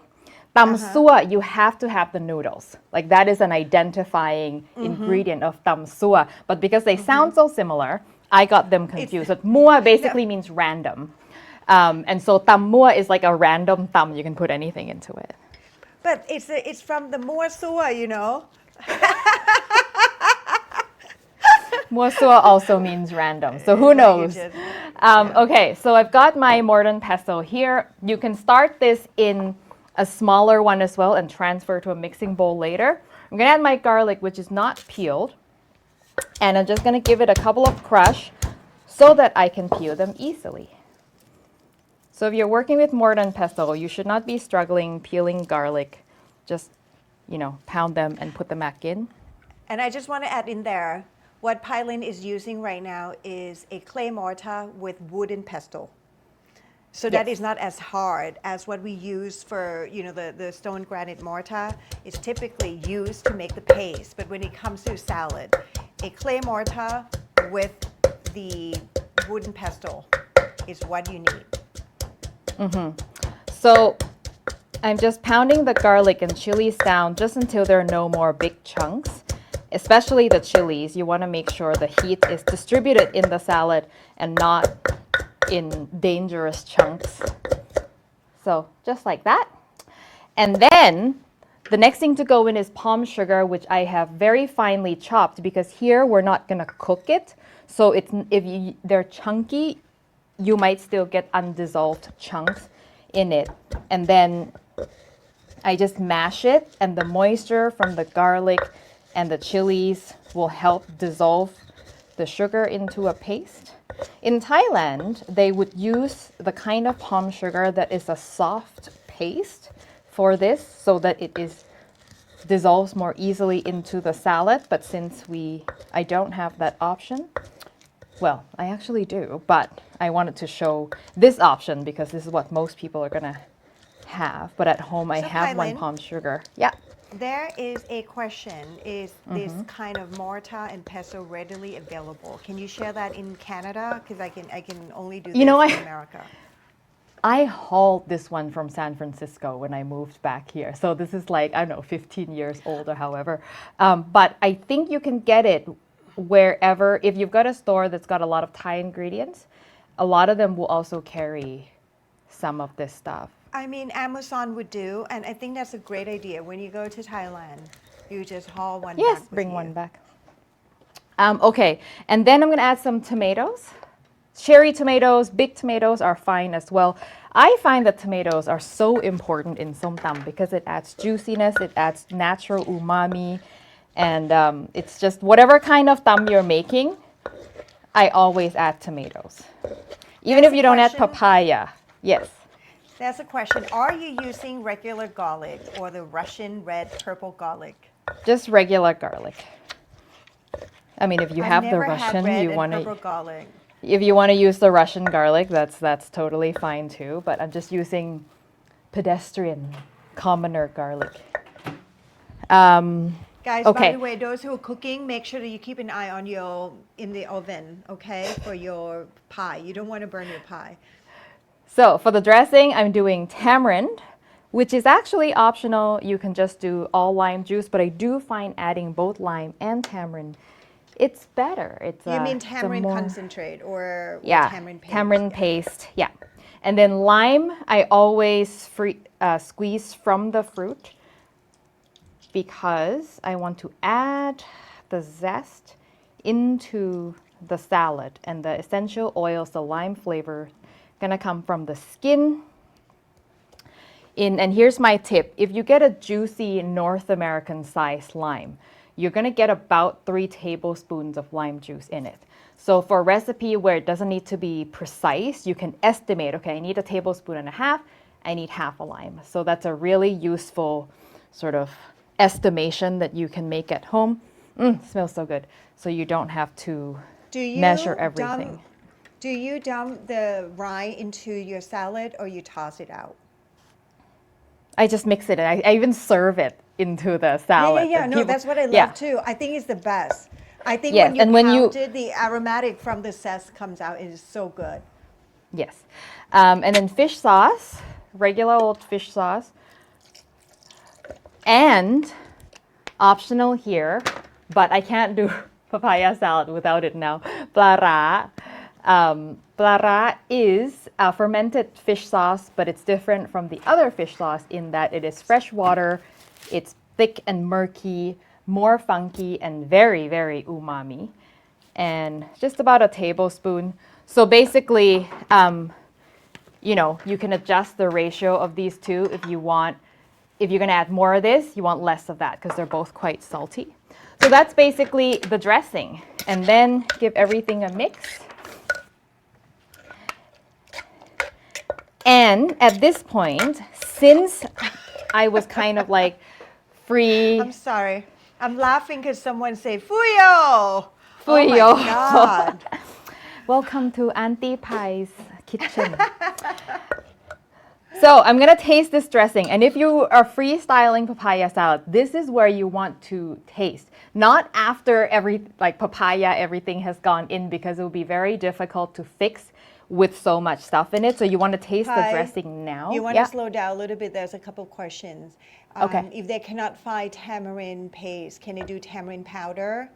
Tam sua, you have to have the noodles. Like that is an identifying ingredient of tam sua. But because they sound so similar, I got them confused. But mua basically means random. And so tam mua is like a random tam. You can put anything into it. But it's from the mua sua, Mua sua also means random. So who knows? Okay, so I've got my Morton pesto here. You can start this in a smaller one as well and transfer to a mixing bowl later. I'm gonna add my garlic, which is not peeled. And I'm just gonna give it a couple of crush so that I can peel them easily. So if you're working with Morton pesto, you should not be struggling peeling garlic. Just, pound them and put them back in. And I just want to add in there, what Pailin is using right now is a clay mortar with wooden pestle. So that Yes. is not as hard as what we use for, the stone granite mortar. It's typically used to make the paste. But when it comes to salad, a clay mortar with the wooden pestle is what you need. So I'm just pounding the garlic and chilies down just until there are no more big chunks. Especially the chilies, you want to make sure the heat is distributed in the salad and not in dangerous chunks. So just like that. And then the next thing to go in is palm sugar, which I have very finely chopped because here we're not going to cook it. So they're chunky, you might still get undissolved chunks in it. And then I just mash it, and the moisture from the garlic and the chilies will help dissolve the sugar into a paste. In Thailand, they would use the kind of palm sugar that is a soft paste for this so that it dissolves more easily into the salad. But since I don't have that option, well, I actually do, but I wanted to show this option because this is what most people are gonna have. But at home, I So, have one Pailin, palm sugar. Yeah. there is a question. Is this kind of mortar and pestle readily available? Can you share that in Canada? Because I can only do this in America. I hauled this one from San Francisco when I moved back here. So this is like, I don't know, 15 years old or however. But I think you can get it wherever, if you've got a store that's got a lot of Thai ingredients, a lot of them will also carry some of this stuff. I mean, Amazon would do, and I think that's a great idea. When you go to Thailand, you just haul one Yes, back with bring you. one back. Okay, and then I'm gonna add some tomatoes. Cherry tomatoes, big tomatoes are fine as well. I find that tomatoes are so important in som tam because it adds juiciness, it adds natural umami, and it's just whatever kind of tam you're making, I always add tomatoes. Even if you don't add papaya. Yes. That's a question. Are you using regular garlic or the Russian red purple garlic? Just regular garlic. I mean, if you have the I've never had Russian, red you and want purple to. garlic. If you want to use the Russian garlic, that's totally fine too. But I'm just using pedestrian, commoner garlic. Guys, by Okay. the way, those who are cooking, make sure that you keep an eye on in the oven, okay, for your pie. You don't want to burn your pie. So for the dressing, I'm doing tamarind, which is actually optional. You can just do all lime juice, but I do find adding both lime and tamarind, it's better. You mean it's a tamarind more- concentrate or Yeah, tamarind paste? tamarind Yeah. paste. Yeah, and then lime, I always squeeze from the fruit because I want to add the zest into the salad, and the essential oils, the lime flavor, gonna come from the skin. And here's my tip: if you get a juicy North American size lime, you're gonna get about 3 tablespoons of lime juice in it. So for a recipe where it doesn't need to be precise, you can estimate, okay, I need 1.5 tablespoons, I need half a lime. So that's a really useful sort of estimation that you can make at home. Smells so good. So you don't have to measure everything. Do you dump the rind into your salad or you toss it out? I just mix it. I even serve it into the salad. Yeah. No, that's what I love too. I think it's the best. I think when you pound it, the aromatic from the zest comes out. It is so good. Yes. And then fish sauce, regular old fish sauce. And optional here, but I can't do papaya salad without it now. Pla ra. Pla ra is a fermented fish sauce, but it's different from the other fish sauce in that it is fresh water, it's thick and murky, more funky, and very, very umami. And just about a tablespoon. So basically, you can adjust the ratio of these two if you want. If you're going to add more of this, you want less of that because they're both quite salty. So that's basically the dressing. And then give everything a mix. And at this point, since I was kind of like free. I'm sorry. I'm laughing because someone say, Fuyo! Fuyo. Oh my God. Welcome to Auntie Pai's kitchen. So I'm going to taste this dressing. And if you are freestyling papaya salad, this is where you want to taste. Not after papaya, everything has gone in because it will be very difficult to fix with so much stuff in it. So you want to taste the dressing now. You want to slow down a little bit. There's a couple questions. Okay. If they cannot find tamarind paste, can they do tamarind powder?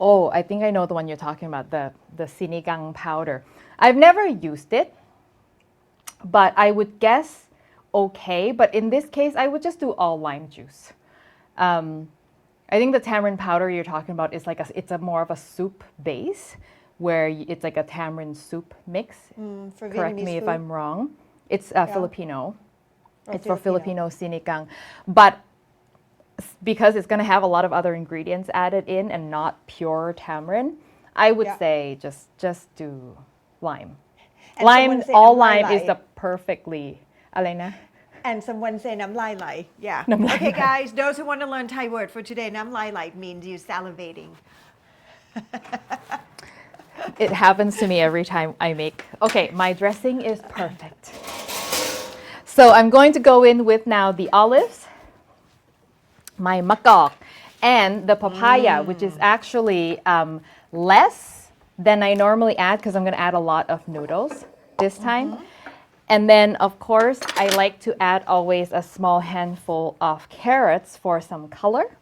Oh, I think I know the one you're talking about, the sinigang powder. I've never used it, but I would guess okay. But in this case, I would just do all lime juice. I think the tamarind powder you're talking about is it's a more of a soup base where it's like a tamarind soup mix. For Correct Vietnamese me if food? I'm wrong. It's Filipino. It's for Filipino sinigang. But because it's going to have a lot of other ingredients added in and not pure tamarind, I would say just do lime. And Lime, all lime is the perfectly, Alena? And someone say nam lai lai. Yeah. Nam lai Okay, lai. guys, those who want to learn Thai word for today, nam lai lai means you salivating. It happens to me every time I make. Okay, my dressing is perfect. So I'm going to go in with now the olives, my makok, and the papaya, which is actually less than I normally add because I'm going to add a lot of noodles this time. And then, of course, I like to add always a small handful of carrots for some color.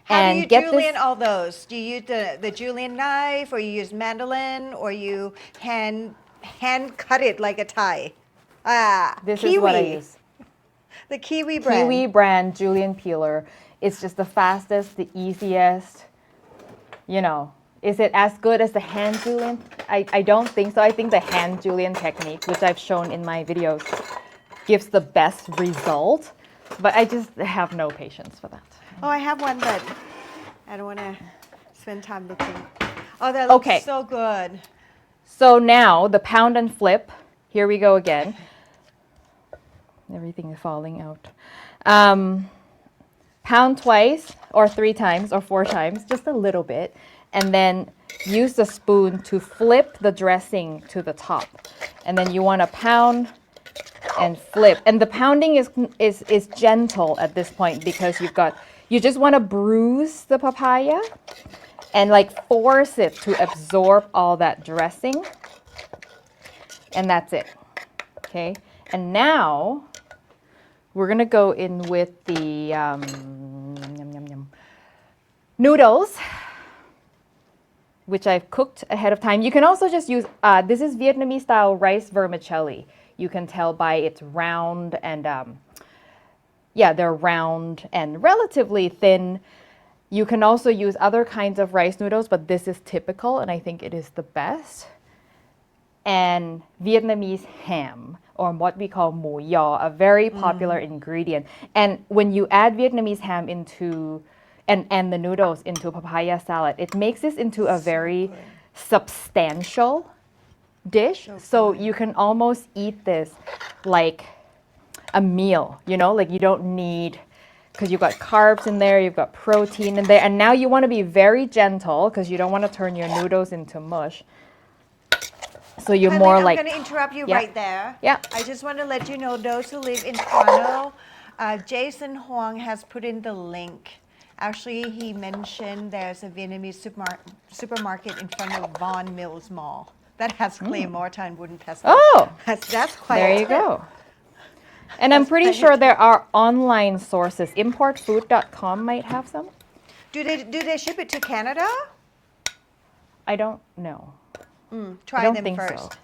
How do you julienne all those? Do you use the julienne knife, or you use mandolin, or you hand cut it like a Thai? This kiwi. is what I use. The kiwi brand. Kiwi brand julienne peeler. It's just the fastest, the easiest. Is it as good as the hand julienne? I don't think so. I think the hand julienne technique, which I've shown in my videos, gives the best result. But I just have no patience for that. Oh, I have one, but I don't want to spend time looking. Oh, that looks so good. So now the pound and flip. Here we go again. Everything is falling out. Pound twice or 3 times or 4 times, just a little bit. And then use the spoon to flip the dressing to the top. And then you want to pound and flip. And the pounding is gentle at this point because you just want to bruise the papaya and force it to absorb all that dressing. And that's it. Okay. And now we're going to go in with the noodles, which I've cooked ahead of time. You can also just use, this is Vietnamese style rice vermicelli. You can tell by it's round and, they're round and relatively thin. You can also use other kinds of rice noodles, but this is typical and I think it is the best. And Vietnamese ham, or what we call mu yaw, a very popular ingredient. And when you add Vietnamese ham into and the noodles into papaya salad, it makes this into a very substantial dish. So you can almost eat this like a meal, like you don't need, because you've got carbs in there, you've got protein in there, and now you want to be very gentle because you don't want to turn your noodles into mush. So you're Pailin, more I'm like... going to interrupt you Yeah. right there. Yeah. I just want to let you know, those who live in Toronto, Jason Huang has put in the link. Actually, he mentioned there's a Vietnamese supermarket in front of Vaughan Mills Mall that has clay mortar and wooden pestle. Oh, That's quite there a you tip. go. And I'm pretty sure there are online sources. Importfood.com might have some. Do they ship it to Canada? I don't know. Try I don't them think first. so.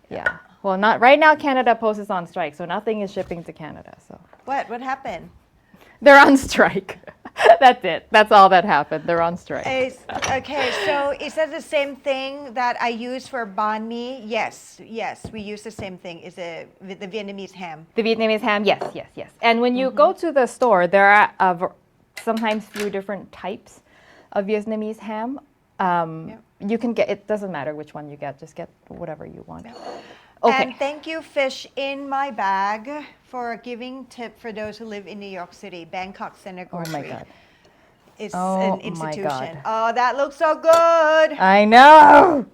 Yeah. Well, not right now. Canada Post is on strike, so nothing is shipping to Canada. So What happened? they're on strike. That's it. That's all that happened. They're on strike. Okay, so is that the same thing that I use for banh mi? Yes, we use the same thing. Is the Vietnamese ham? The Vietnamese ham, yes. And when you go to the store, there are sometimes few different types of Vietnamese ham. You can get, it doesn't matter which one you get, just get whatever you want. Okay. And thank you, Fish in My Bag, for giving tip for those who live in New York City. Bangkok Center Oh Grocery. my God. It's Oh an my institution. God. Oh, that looks so good. I know.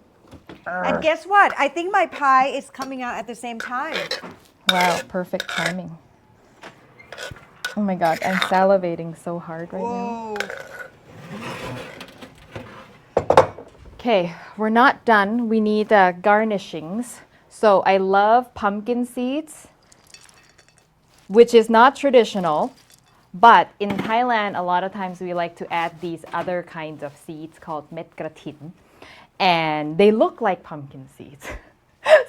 And guess what? I think my pie is coming out at the same time. Wow, perfect timing. Oh my God, I'm salivating so hard right now. Whoa. Okay, we're not done. We need garnishings. So I love pumpkin seeds, which is not traditional, but in Thailand, a lot of times we like to add these other kinds of seeds called met gratin, and they look like pumpkin seeds.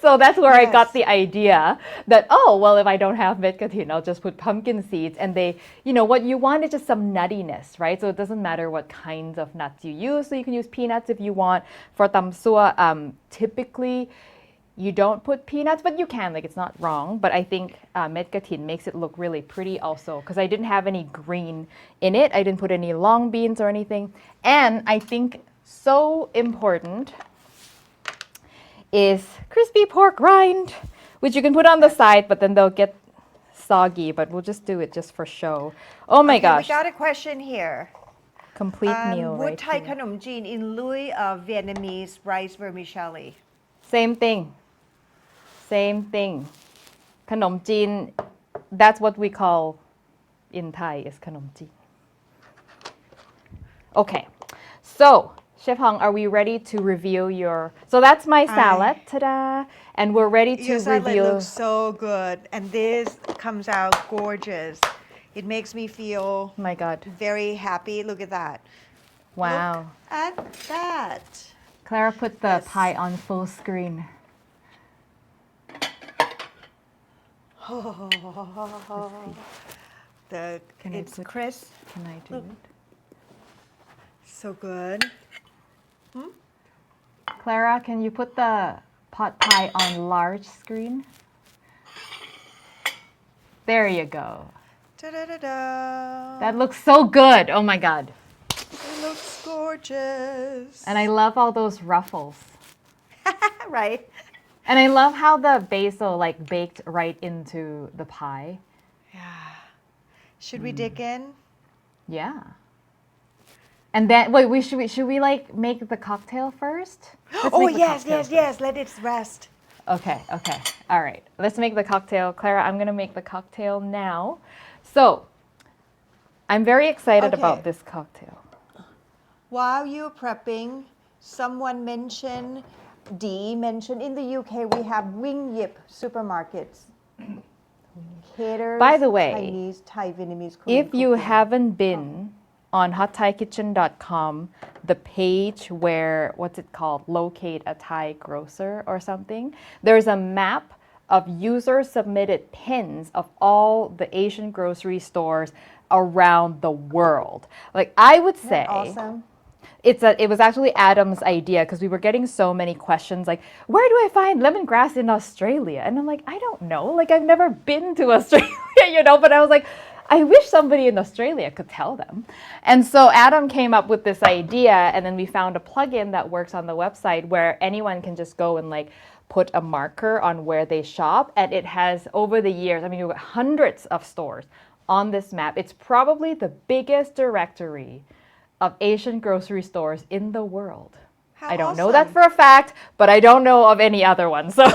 So that's where I got the idea that, oh, well, if I don't have met gratin, I'll just put pumpkin seeds. And they, what you want is just some nuttiness, right? So it doesn't matter what kinds of nuts you use. So you can use peanuts if you want. For tam sua, typically you don't put peanuts, but you can, like, it's not wrong. But I think met gratin makes it look really pretty also, because I didn't have any green in it. I didn't put any long beans or anything. And I think so important is crispy pork rind, which you can put on the side, but then they'll get soggy, but we'll just do it just for show. Oh my gosh. We got a question here. Complete meal Would right Thai here. Khanom Jean in lieu of Vietnamese rice vermicelli? Same thing. Same thing. Khanom Jean, that's what we call in Thai is Khanom Jean. Okay, so Chef Hong, are we ready to reveal your... So that's my salad, ta-da! And we're ready to Your salad reveal... looks so good, and this comes out gorgeous. It makes me feel Oh my God. very happy. Look at that. Wow. Look at that. Clara put the pie on full screen. It's crisp. Can I do Look. it? So good. Clara, can you put the pot pie on large screen? There you go. Da-da-da-da. That looks so good. Oh my God. It looks gorgeous. And I love all those ruffles. Right? And I love how the basil like baked right into the pie. Yeah. Should we dig in? Yeah. And then wait, should we like make the cocktail first? Let's Oh, make the cocktail first. Let it rest. Okay. All right. Let's make the cocktail. Clara, I'm going to make the cocktail now. So, I'm very excited Okay. about this cocktail. While you're prepping, someone mentioned, Dee mentioned in the UK we have Wing Yip supermarkets. Caters By the way, Chinese, Thai, Vietnamese, Korean If you cooking. haven't been on hotthaikitchen.com, the page where, what's it called, locate a Thai grocer or something, there's a map of user-submitted pins of all the Asian grocery stores around the world. Like, I would say... Awesome. It was actually Adam's idea because we were getting so many questions like, where do I find lemongrass in Australia? And I'm like, I don't know. Like, I've never been to Australia, but I was like, I wish somebody in Australia could tell them. And so Adam came up with this idea, and then we found a plugin that works on the website where anyone can just go and like put a marker on where they shop, and it has over the years, I mean, you've got hundreds of stores on this map. It's probably the biggest directory of Asian grocery stores in the world. How I don't awesome. know that for a fact, but I don't know of any other one. So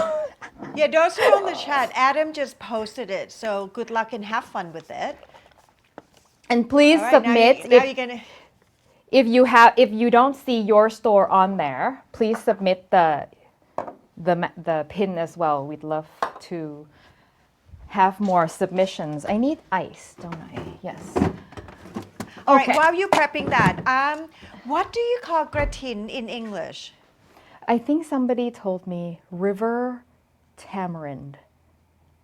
Yeah, those are on the chat. Adam just posted it, so good luck and have fun with it. and please All right, submit now you're gonna. if you don't see your store on there, please submit the pin as well. We'd love to have more submissions. I need ice, don't I? Yes. All right, Okay. while you're prepping that, what do you call gratin in English? I think somebody told me river tamarind.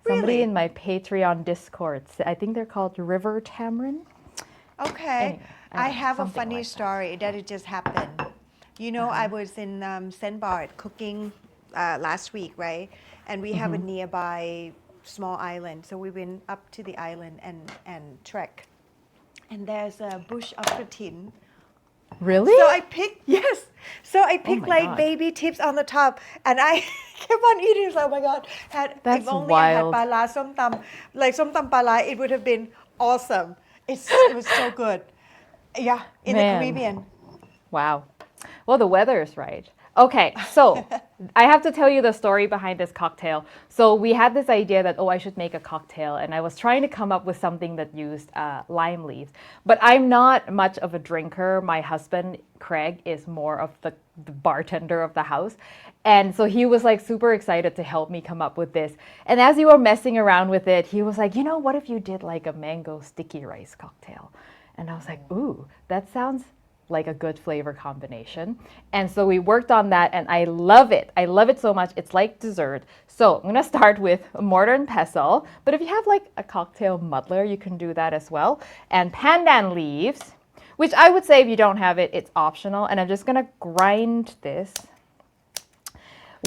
Somebody Really? in my Patreon Discord, I think they're called river tamarind. Okay. Anyway, I have a something funny like that. story that it just happened. You know, I was in St. Bart cooking last week, right? And we have a nearby small island. So we went up to the island and trek. And there's a bush of gratin. Really? So I picked, yes. So I picked my like God. baby tips on the top, and I kept on eating. So, oh my God, That's if only I had wild. pala som tam, like som tam pala, it would have been awesome. It was so good. Yeah, in the Man. Caribbean. Wow. Well, the weather is right. Okay, so I have to tell you the story behind this cocktail. So we had this idea that, I should make a cocktail, and I was trying to come up with something that used lime leaves. But I'm not much of a drinker. My husband, Craig, is more of the bartender of the house. And so he was like super excited to help me come up with this. And as you were messing around with it, he was like, what if you did like a mango sticky rice cocktail? And I was like, ooh, that sounds like a good flavor combination. And so we worked on that, and I love it. I love it so much. It's like dessert. So I'm gonna start with a mortar and pestle, but if you have like a cocktail muddler, you can do that as well. And pandan leaves, which I would say if you don't have it, it's optional. And I'm just gonna grind this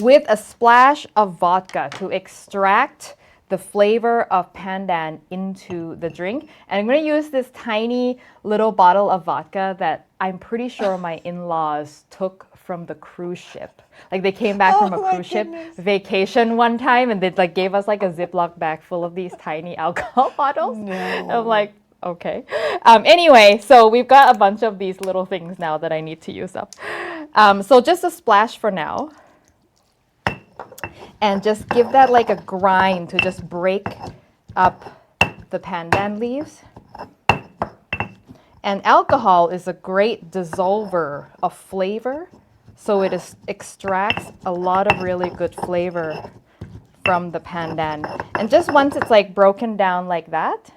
with a splash of vodka to extract the flavor of pandan into the drink. And I'm going to use this tiny little bottle of vodka that I'm pretty sure my in-laws took from the cruise ship. Like they came back from Oh a my cruise ship goodness. vacation one time, and they like gave us like a Ziploc bag full of these tiny alcohol bottles. No. I'm like, okay. Anyway, so we've got a bunch of these little things now that I need to use up. So just a splash for now. And just give that like a grind to just break up the pandan leaves. And alcohol is a great dissolver of flavor, so it extracts a lot of really good flavor from the pandan. And just once it's like broken down like that,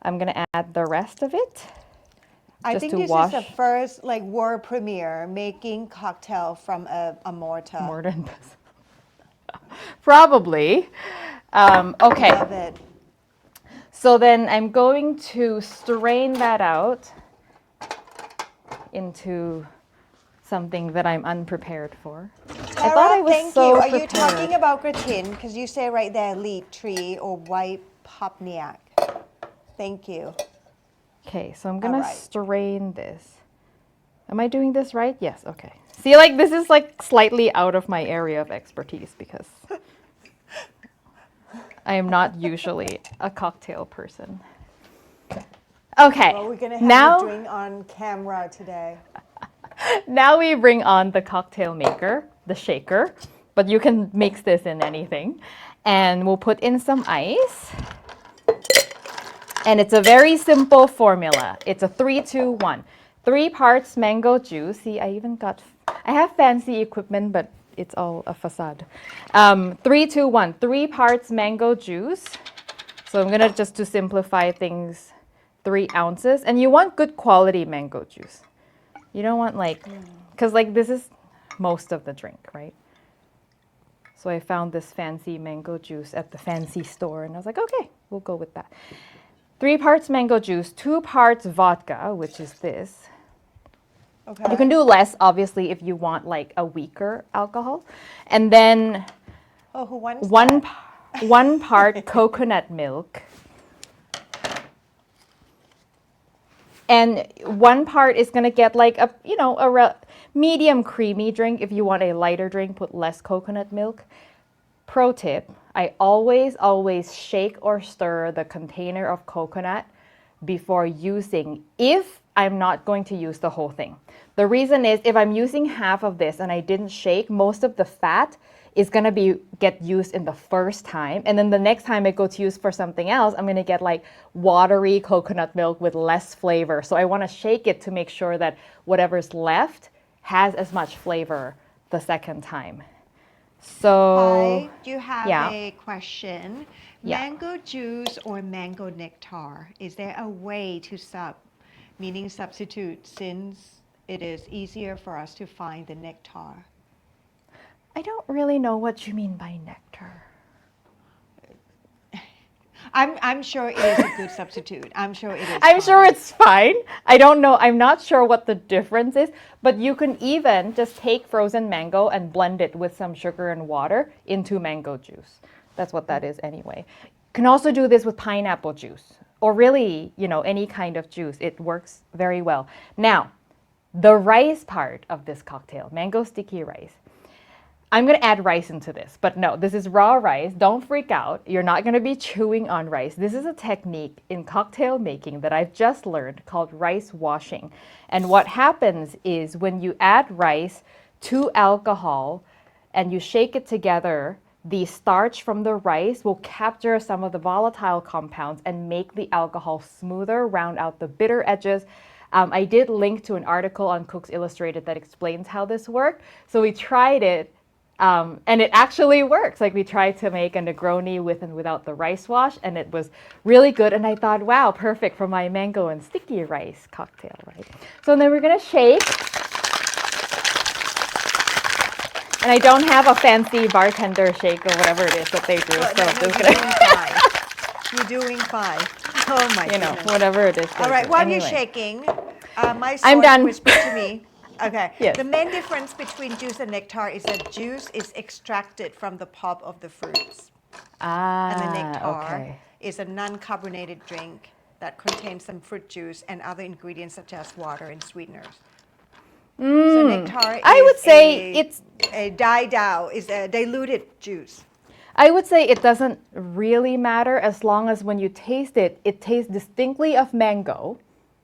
I'm gonna add the rest of it. I just think to this wash is the first like world premiere making cocktail from a mortar. mortar and pestle. Probably. Okay. Love it. So then I'm going to strain that out into something that I'm unprepared for. I thought I was thank so you. Are you prepared. talking about gratin? Because you say right there, leaf tree or white popniak. Thank you. Okay, so I'm gonna All right. strain this. Am I doing this right? Yes, okay. See, like this is like slightly out of my area of expertise because I am not usually a cocktail person. Okay, Well, we're gonna have now, you drink on camera today. now we bring on the cocktail maker, the shaker, but you can mix this in anything. And we'll put in some ice. And it's a very simple formula. It's a 3-2-1. 3 parts mango juice. See, I have fancy equipment, but it's all a facade. 3-2-1. 3 parts mango juice. So I'm gonna just to simplify things, 3 ounces. And you want good quality mango juice. You don't want like, because like this is most of the drink, right? So I found this fancy mango juice at the fancy store, and I was like, okay, we'll go with that. 3 parts mango juice, 2 parts vodka, which is this. Okay. You can do less, obviously, if you want like a weaker alcohol. And then Oh, who wants one that? part coconut milk. And one part is going to get like a medium creamy drink. If you want a lighter drink, put less coconut milk. Pro tip, I always shake or stir the container of coconut before using, if I'm not going to use the whole thing. The reason is if I'm using half of this and I didn't shake, most of the fat is going to get used in the first time, and then the next time I go to use for something else, I'm going to get like watery coconut milk with less flavor. So I want to shake it to make sure that whatever's left has as much flavor the second time. So Hi, you have yeah. a question. Yeah. Mango juice or mango nectar, is there a way to meaning substitute, since it is easier for us to find the nectar? I don't really know what you mean by nectar. I'm sure it is a good substitute. I'm sure it is. I'm sure it's fine. I don't know. I'm not sure what the difference is, but you can even just take frozen mango and blend it with some sugar and water into mango juice. That's what that is anyway. You can also do this with pineapple juice or really, any kind of juice. It works very well. Now, the rice part of this cocktail, mango sticky rice. I'm going to add rice into this, but no, this is raw rice. Don't freak out. You're not going to be chewing on rice. This is a technique in cocktail making that I've just learned called rice washing. And what happens is when you add rice to alcohol and you shake it together, the starch from the rice will capture some of the volatile compounds and make the alcohol smoother, round out the bitter edges. I did link to an article on Cooks Illustrated that explains how this worked. So we tried it. And it actually works. Like we tried to make a Negroni with and without the rice wash, and it was really good. And I thought, wow, perfect for my mango and sticky rice cocktail, right? So then we're gonna shake. And I don't have a fancy bartender shake or whatever it is that they do. Well, So no, I'm just gonna. you're doing fine. Oh my goodness. Whatever it is. All right, do. while Anyway. you're shaking, my I'm source done. whispered to me. Okay. Yes. The main difference between juice and nectar is that juice is extracted from the pulp of the fruits. And the nectar is a non-carbonated drink that contains some fruit juice and other ingredients such as water and sweeteners. So nectar I would say it's a diluted juice. I would say it doesn't really matter as long as when you taste it, it tastes distinctly of mango.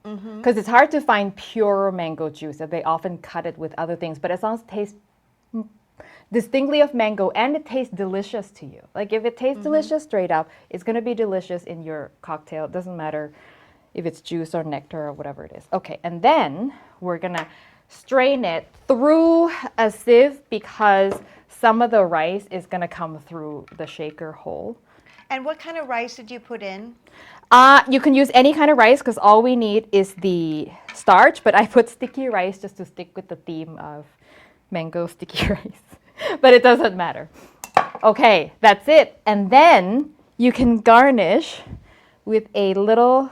Because it's hard to find pure mango juice. They often cut it with other things. But as long as it tastes distinctly of mango and it tastes delicious to you. Like if it tastes delicious straight up, it's going to be delicious in your cocktail. It doesn't matter if it's juice or nectar or whatever it is. Okay, and then we're going to strain it through a sieve because some of the rice is going to come through the shaker hole. And what kind of rice did you put in? You can use any kind of rice because all we need is the starch, but I put sticky rice just to stick with the theme of mango sticky rice. But it doesn't matter. Okay, that's it. And then you can garnish with a little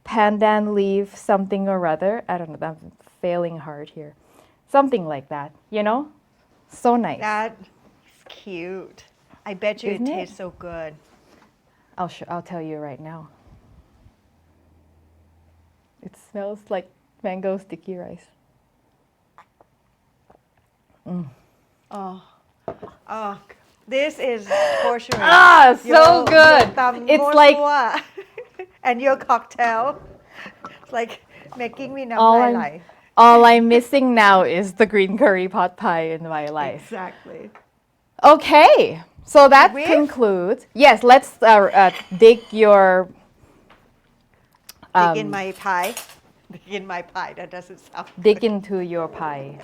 pandan leaf something or other. I don't know, I'm failing hard here. Something like that, So nice. That's cute. I bet you Isn't it it? tastes so good. I'll tell you right now. It smells like mango sticky rice. Oh, this is torturing. So good. It's like and your cocktail. It's like making me numb all my I'm, life. all I'm missing now is the green curry pot pie in my life. Exactly. Okay, so that concludes. Yes, let's dig your. Dig in my pie. Dig in my pie. That doesn't sound Dig good. into your pie.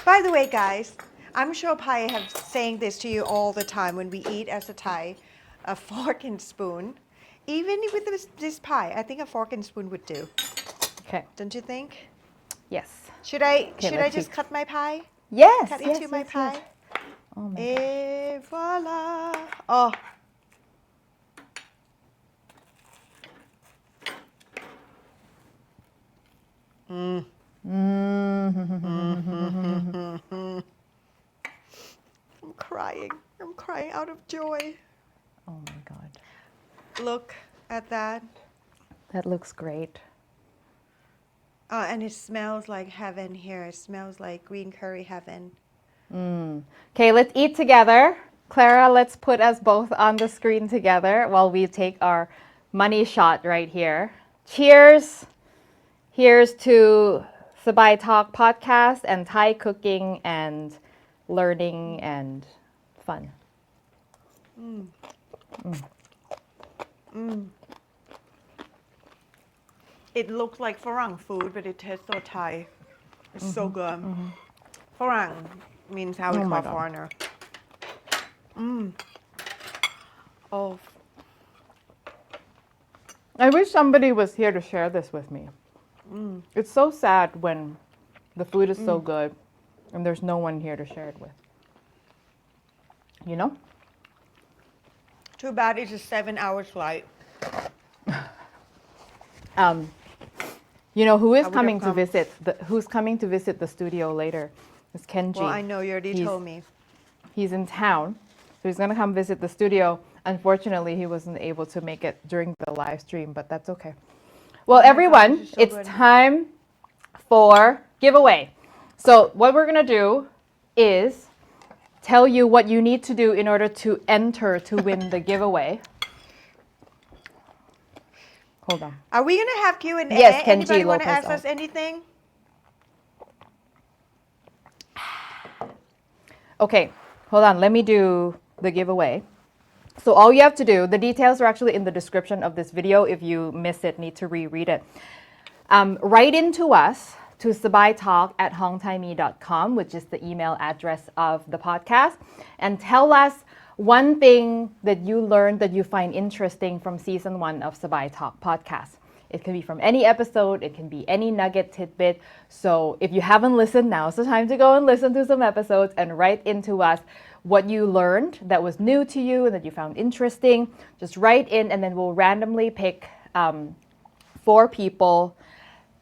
By the way, guys, I'm sure Pai have saying this to you all the time when we eat as a Thai, a fork and spoon. Even with this pie, I think a fork and spoon would do. Okay. Don't you think? Yes. Should I let's just see. cut my pie? Yes. Cut yes, into my yes, pie? yes. Oh my God. Et voila. Oh. I'm crying. I'm crying out of joy. Oh my God. Look at that. That looks great. And it smells like heaven here. It smells like green curry heaven. Okay, let's eat together. Clara, let's put us both on the screen together while we take our money shot right here. Cheers. Here's to Sabai Talk Podcast and Thai cooking and learning and fun. It looks like Farang food, but it tastes so Thai. It's so good. Farang means how we Oh my call God. foreigner. Oh, I wish somebody was here to share this with me. It's so sad when the food is so good and there's no one here to share it with. You know? too bad it's a 7-hour flight. You know who is would've coming to come. visit? Who's coming to visit the studio later? Is Kenji. Well, I know you already He's- told me. He's in town, so he's gonna come visit the studio. Unfortunately, he wasn't able to make it during the live stream, but that's okay. Well, Oh my God, everyone, this is so it's good. time for giveaway. So what we're gonna do is tell you what you need to do in order to enter to win the giveaway. Hold on. Are we going to have Q&A? Yes, Kenji Anybody want to Lopez ask us anything? Okay, hold on. Let me do the giveaway. So all you have to do, the details are actually in the description of this video. If you miss it, need to reread it. Write into us to sabaitalk@hongthaimee.com, which is the email address of the podcast, and tell us one thing that you learned that you find interesting from season 1 of Sabai Talk Podcast. It can be from any episode, it can be any nugget, tidbit. So if you haven't listened, now's the time to go and listen to some episodes and write into us what you learned that was new to you and that you found interesting. Just write in, and then we'll randomly pick 4 people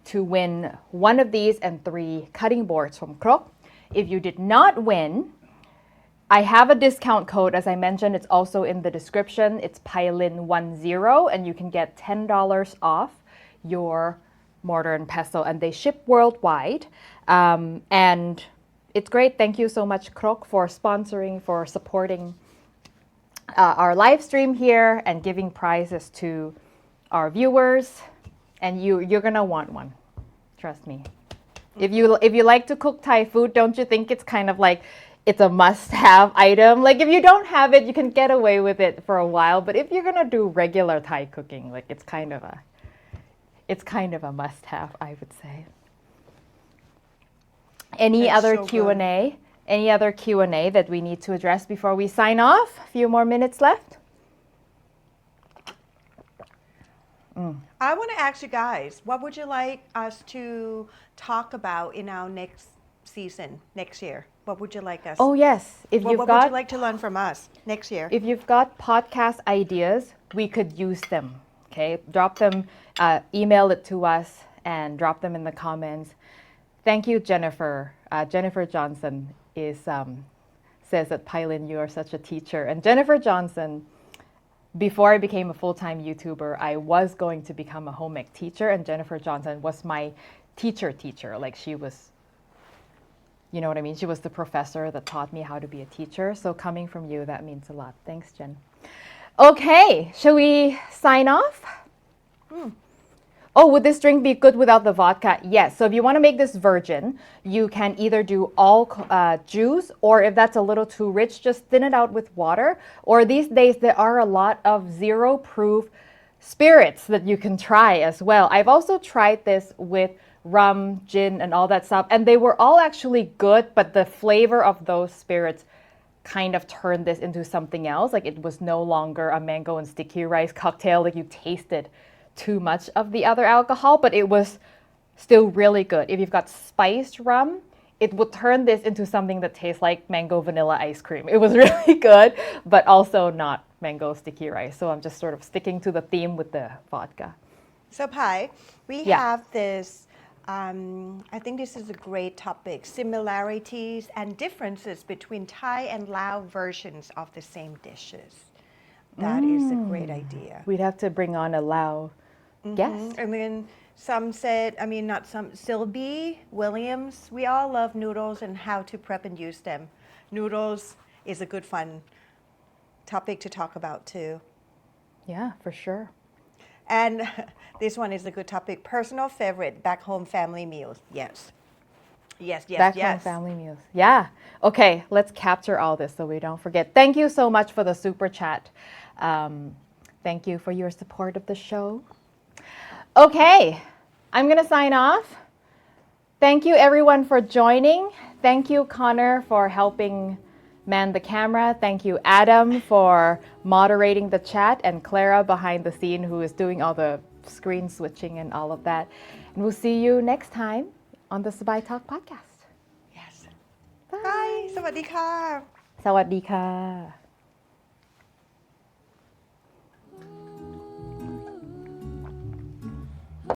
to win one of these and 3 cutting boards from Krok. If you did not win, I have a discount code. As I mentioned, it's also in the description. It's Pailin10, and you can get $10 off your mortar and pestle, and they ship worldwide. And it's great. Thank you so much, Krok, for sponsoring, for supporting our live stream here and giving prizes to our viewers. And you're gonna want one, trust me. If you like to cook Thai food, don't you think it's kind of like it's a must-have item? Like if you don't have it, you can get away with it for a while. But if you're gonna do regular Thai cooking, like it's kind of a must-have, I would say. Any That's other so good. Q&A? Any other Q&A that we need to address before we sign off? A few more minutes left. I want to ask you guys, what would you like us to talk about in our next season, next year? What would you like us? Oh yes, if what you've would got you like to learn from us next year? if you've got podcast ideas, we could use them. Okay, drop them, email it to us, and drop them in the comments. Thank you, Jennifer. Jennifer Johnson says that Pailin, you are such a teacher. And Jennifer Johnson, before I became a full-time YouTuber, I was going to become a home ec teacher, and Jennifer Johnson was my teacher. Like she was, you know what I mean? She was the professor that taught me how to be a teacher. So coming from you, that means a lot. Thanks, Jen. Okay, shall we sign off? Oh, would this drink be good without the vodka? Yes. So if you want to make this virgin, you can either do all juice, or if that's a little too rich, just thin it out with water. Or these days, there are a lot of 0 proof spirits that you can try as well. I've also tried this with rum, gin, and all that stuff, and they were all actually good, but the flavor of those spirits kind of turned this into something else. Like it was no longer a mango and sticky rice cocktail. Like you tasted too much of the other alcohol, but it was still really good. If you've got spiced rum, it would turn this into something that tastes like mango vanilla ice cream. It was really good, but also not mango sticky rice. So I'm just sort of sticking to the theme with the vodka. So, Pai, we Yeah. have this, I think this is a great topic, similarities and differences between Thai and Lao versions of the same dishes. That is a great idea. We'd have to bring on a Lao guest. And then some said, I mean, not some, Sylvie Williams, we all love noodles and how to prep and use them. Noodles is a good fun topic to talk about too. Yeah, for sure. And this one is a good topic. Personal favorite back home family meals. Yes. Yes, yes, Back home yes. family meals. Yeah. Okay, let's capture all this so we don't forget. Thank you so much for the super chat. Thank you for your support of the show. Okay, I'm going to sign off. Thank you everyone for joining. Thank you, Connor, for helping man the camera. Thank you, Adam, for moderating the chat, and Clara behind the scene who is doing all the screen switching and all of that. And we'll see you next time on the Sabai Talk Podcast. Yes. Bye. Bye. สวัสดีค่ะ สวัสดีค่ะ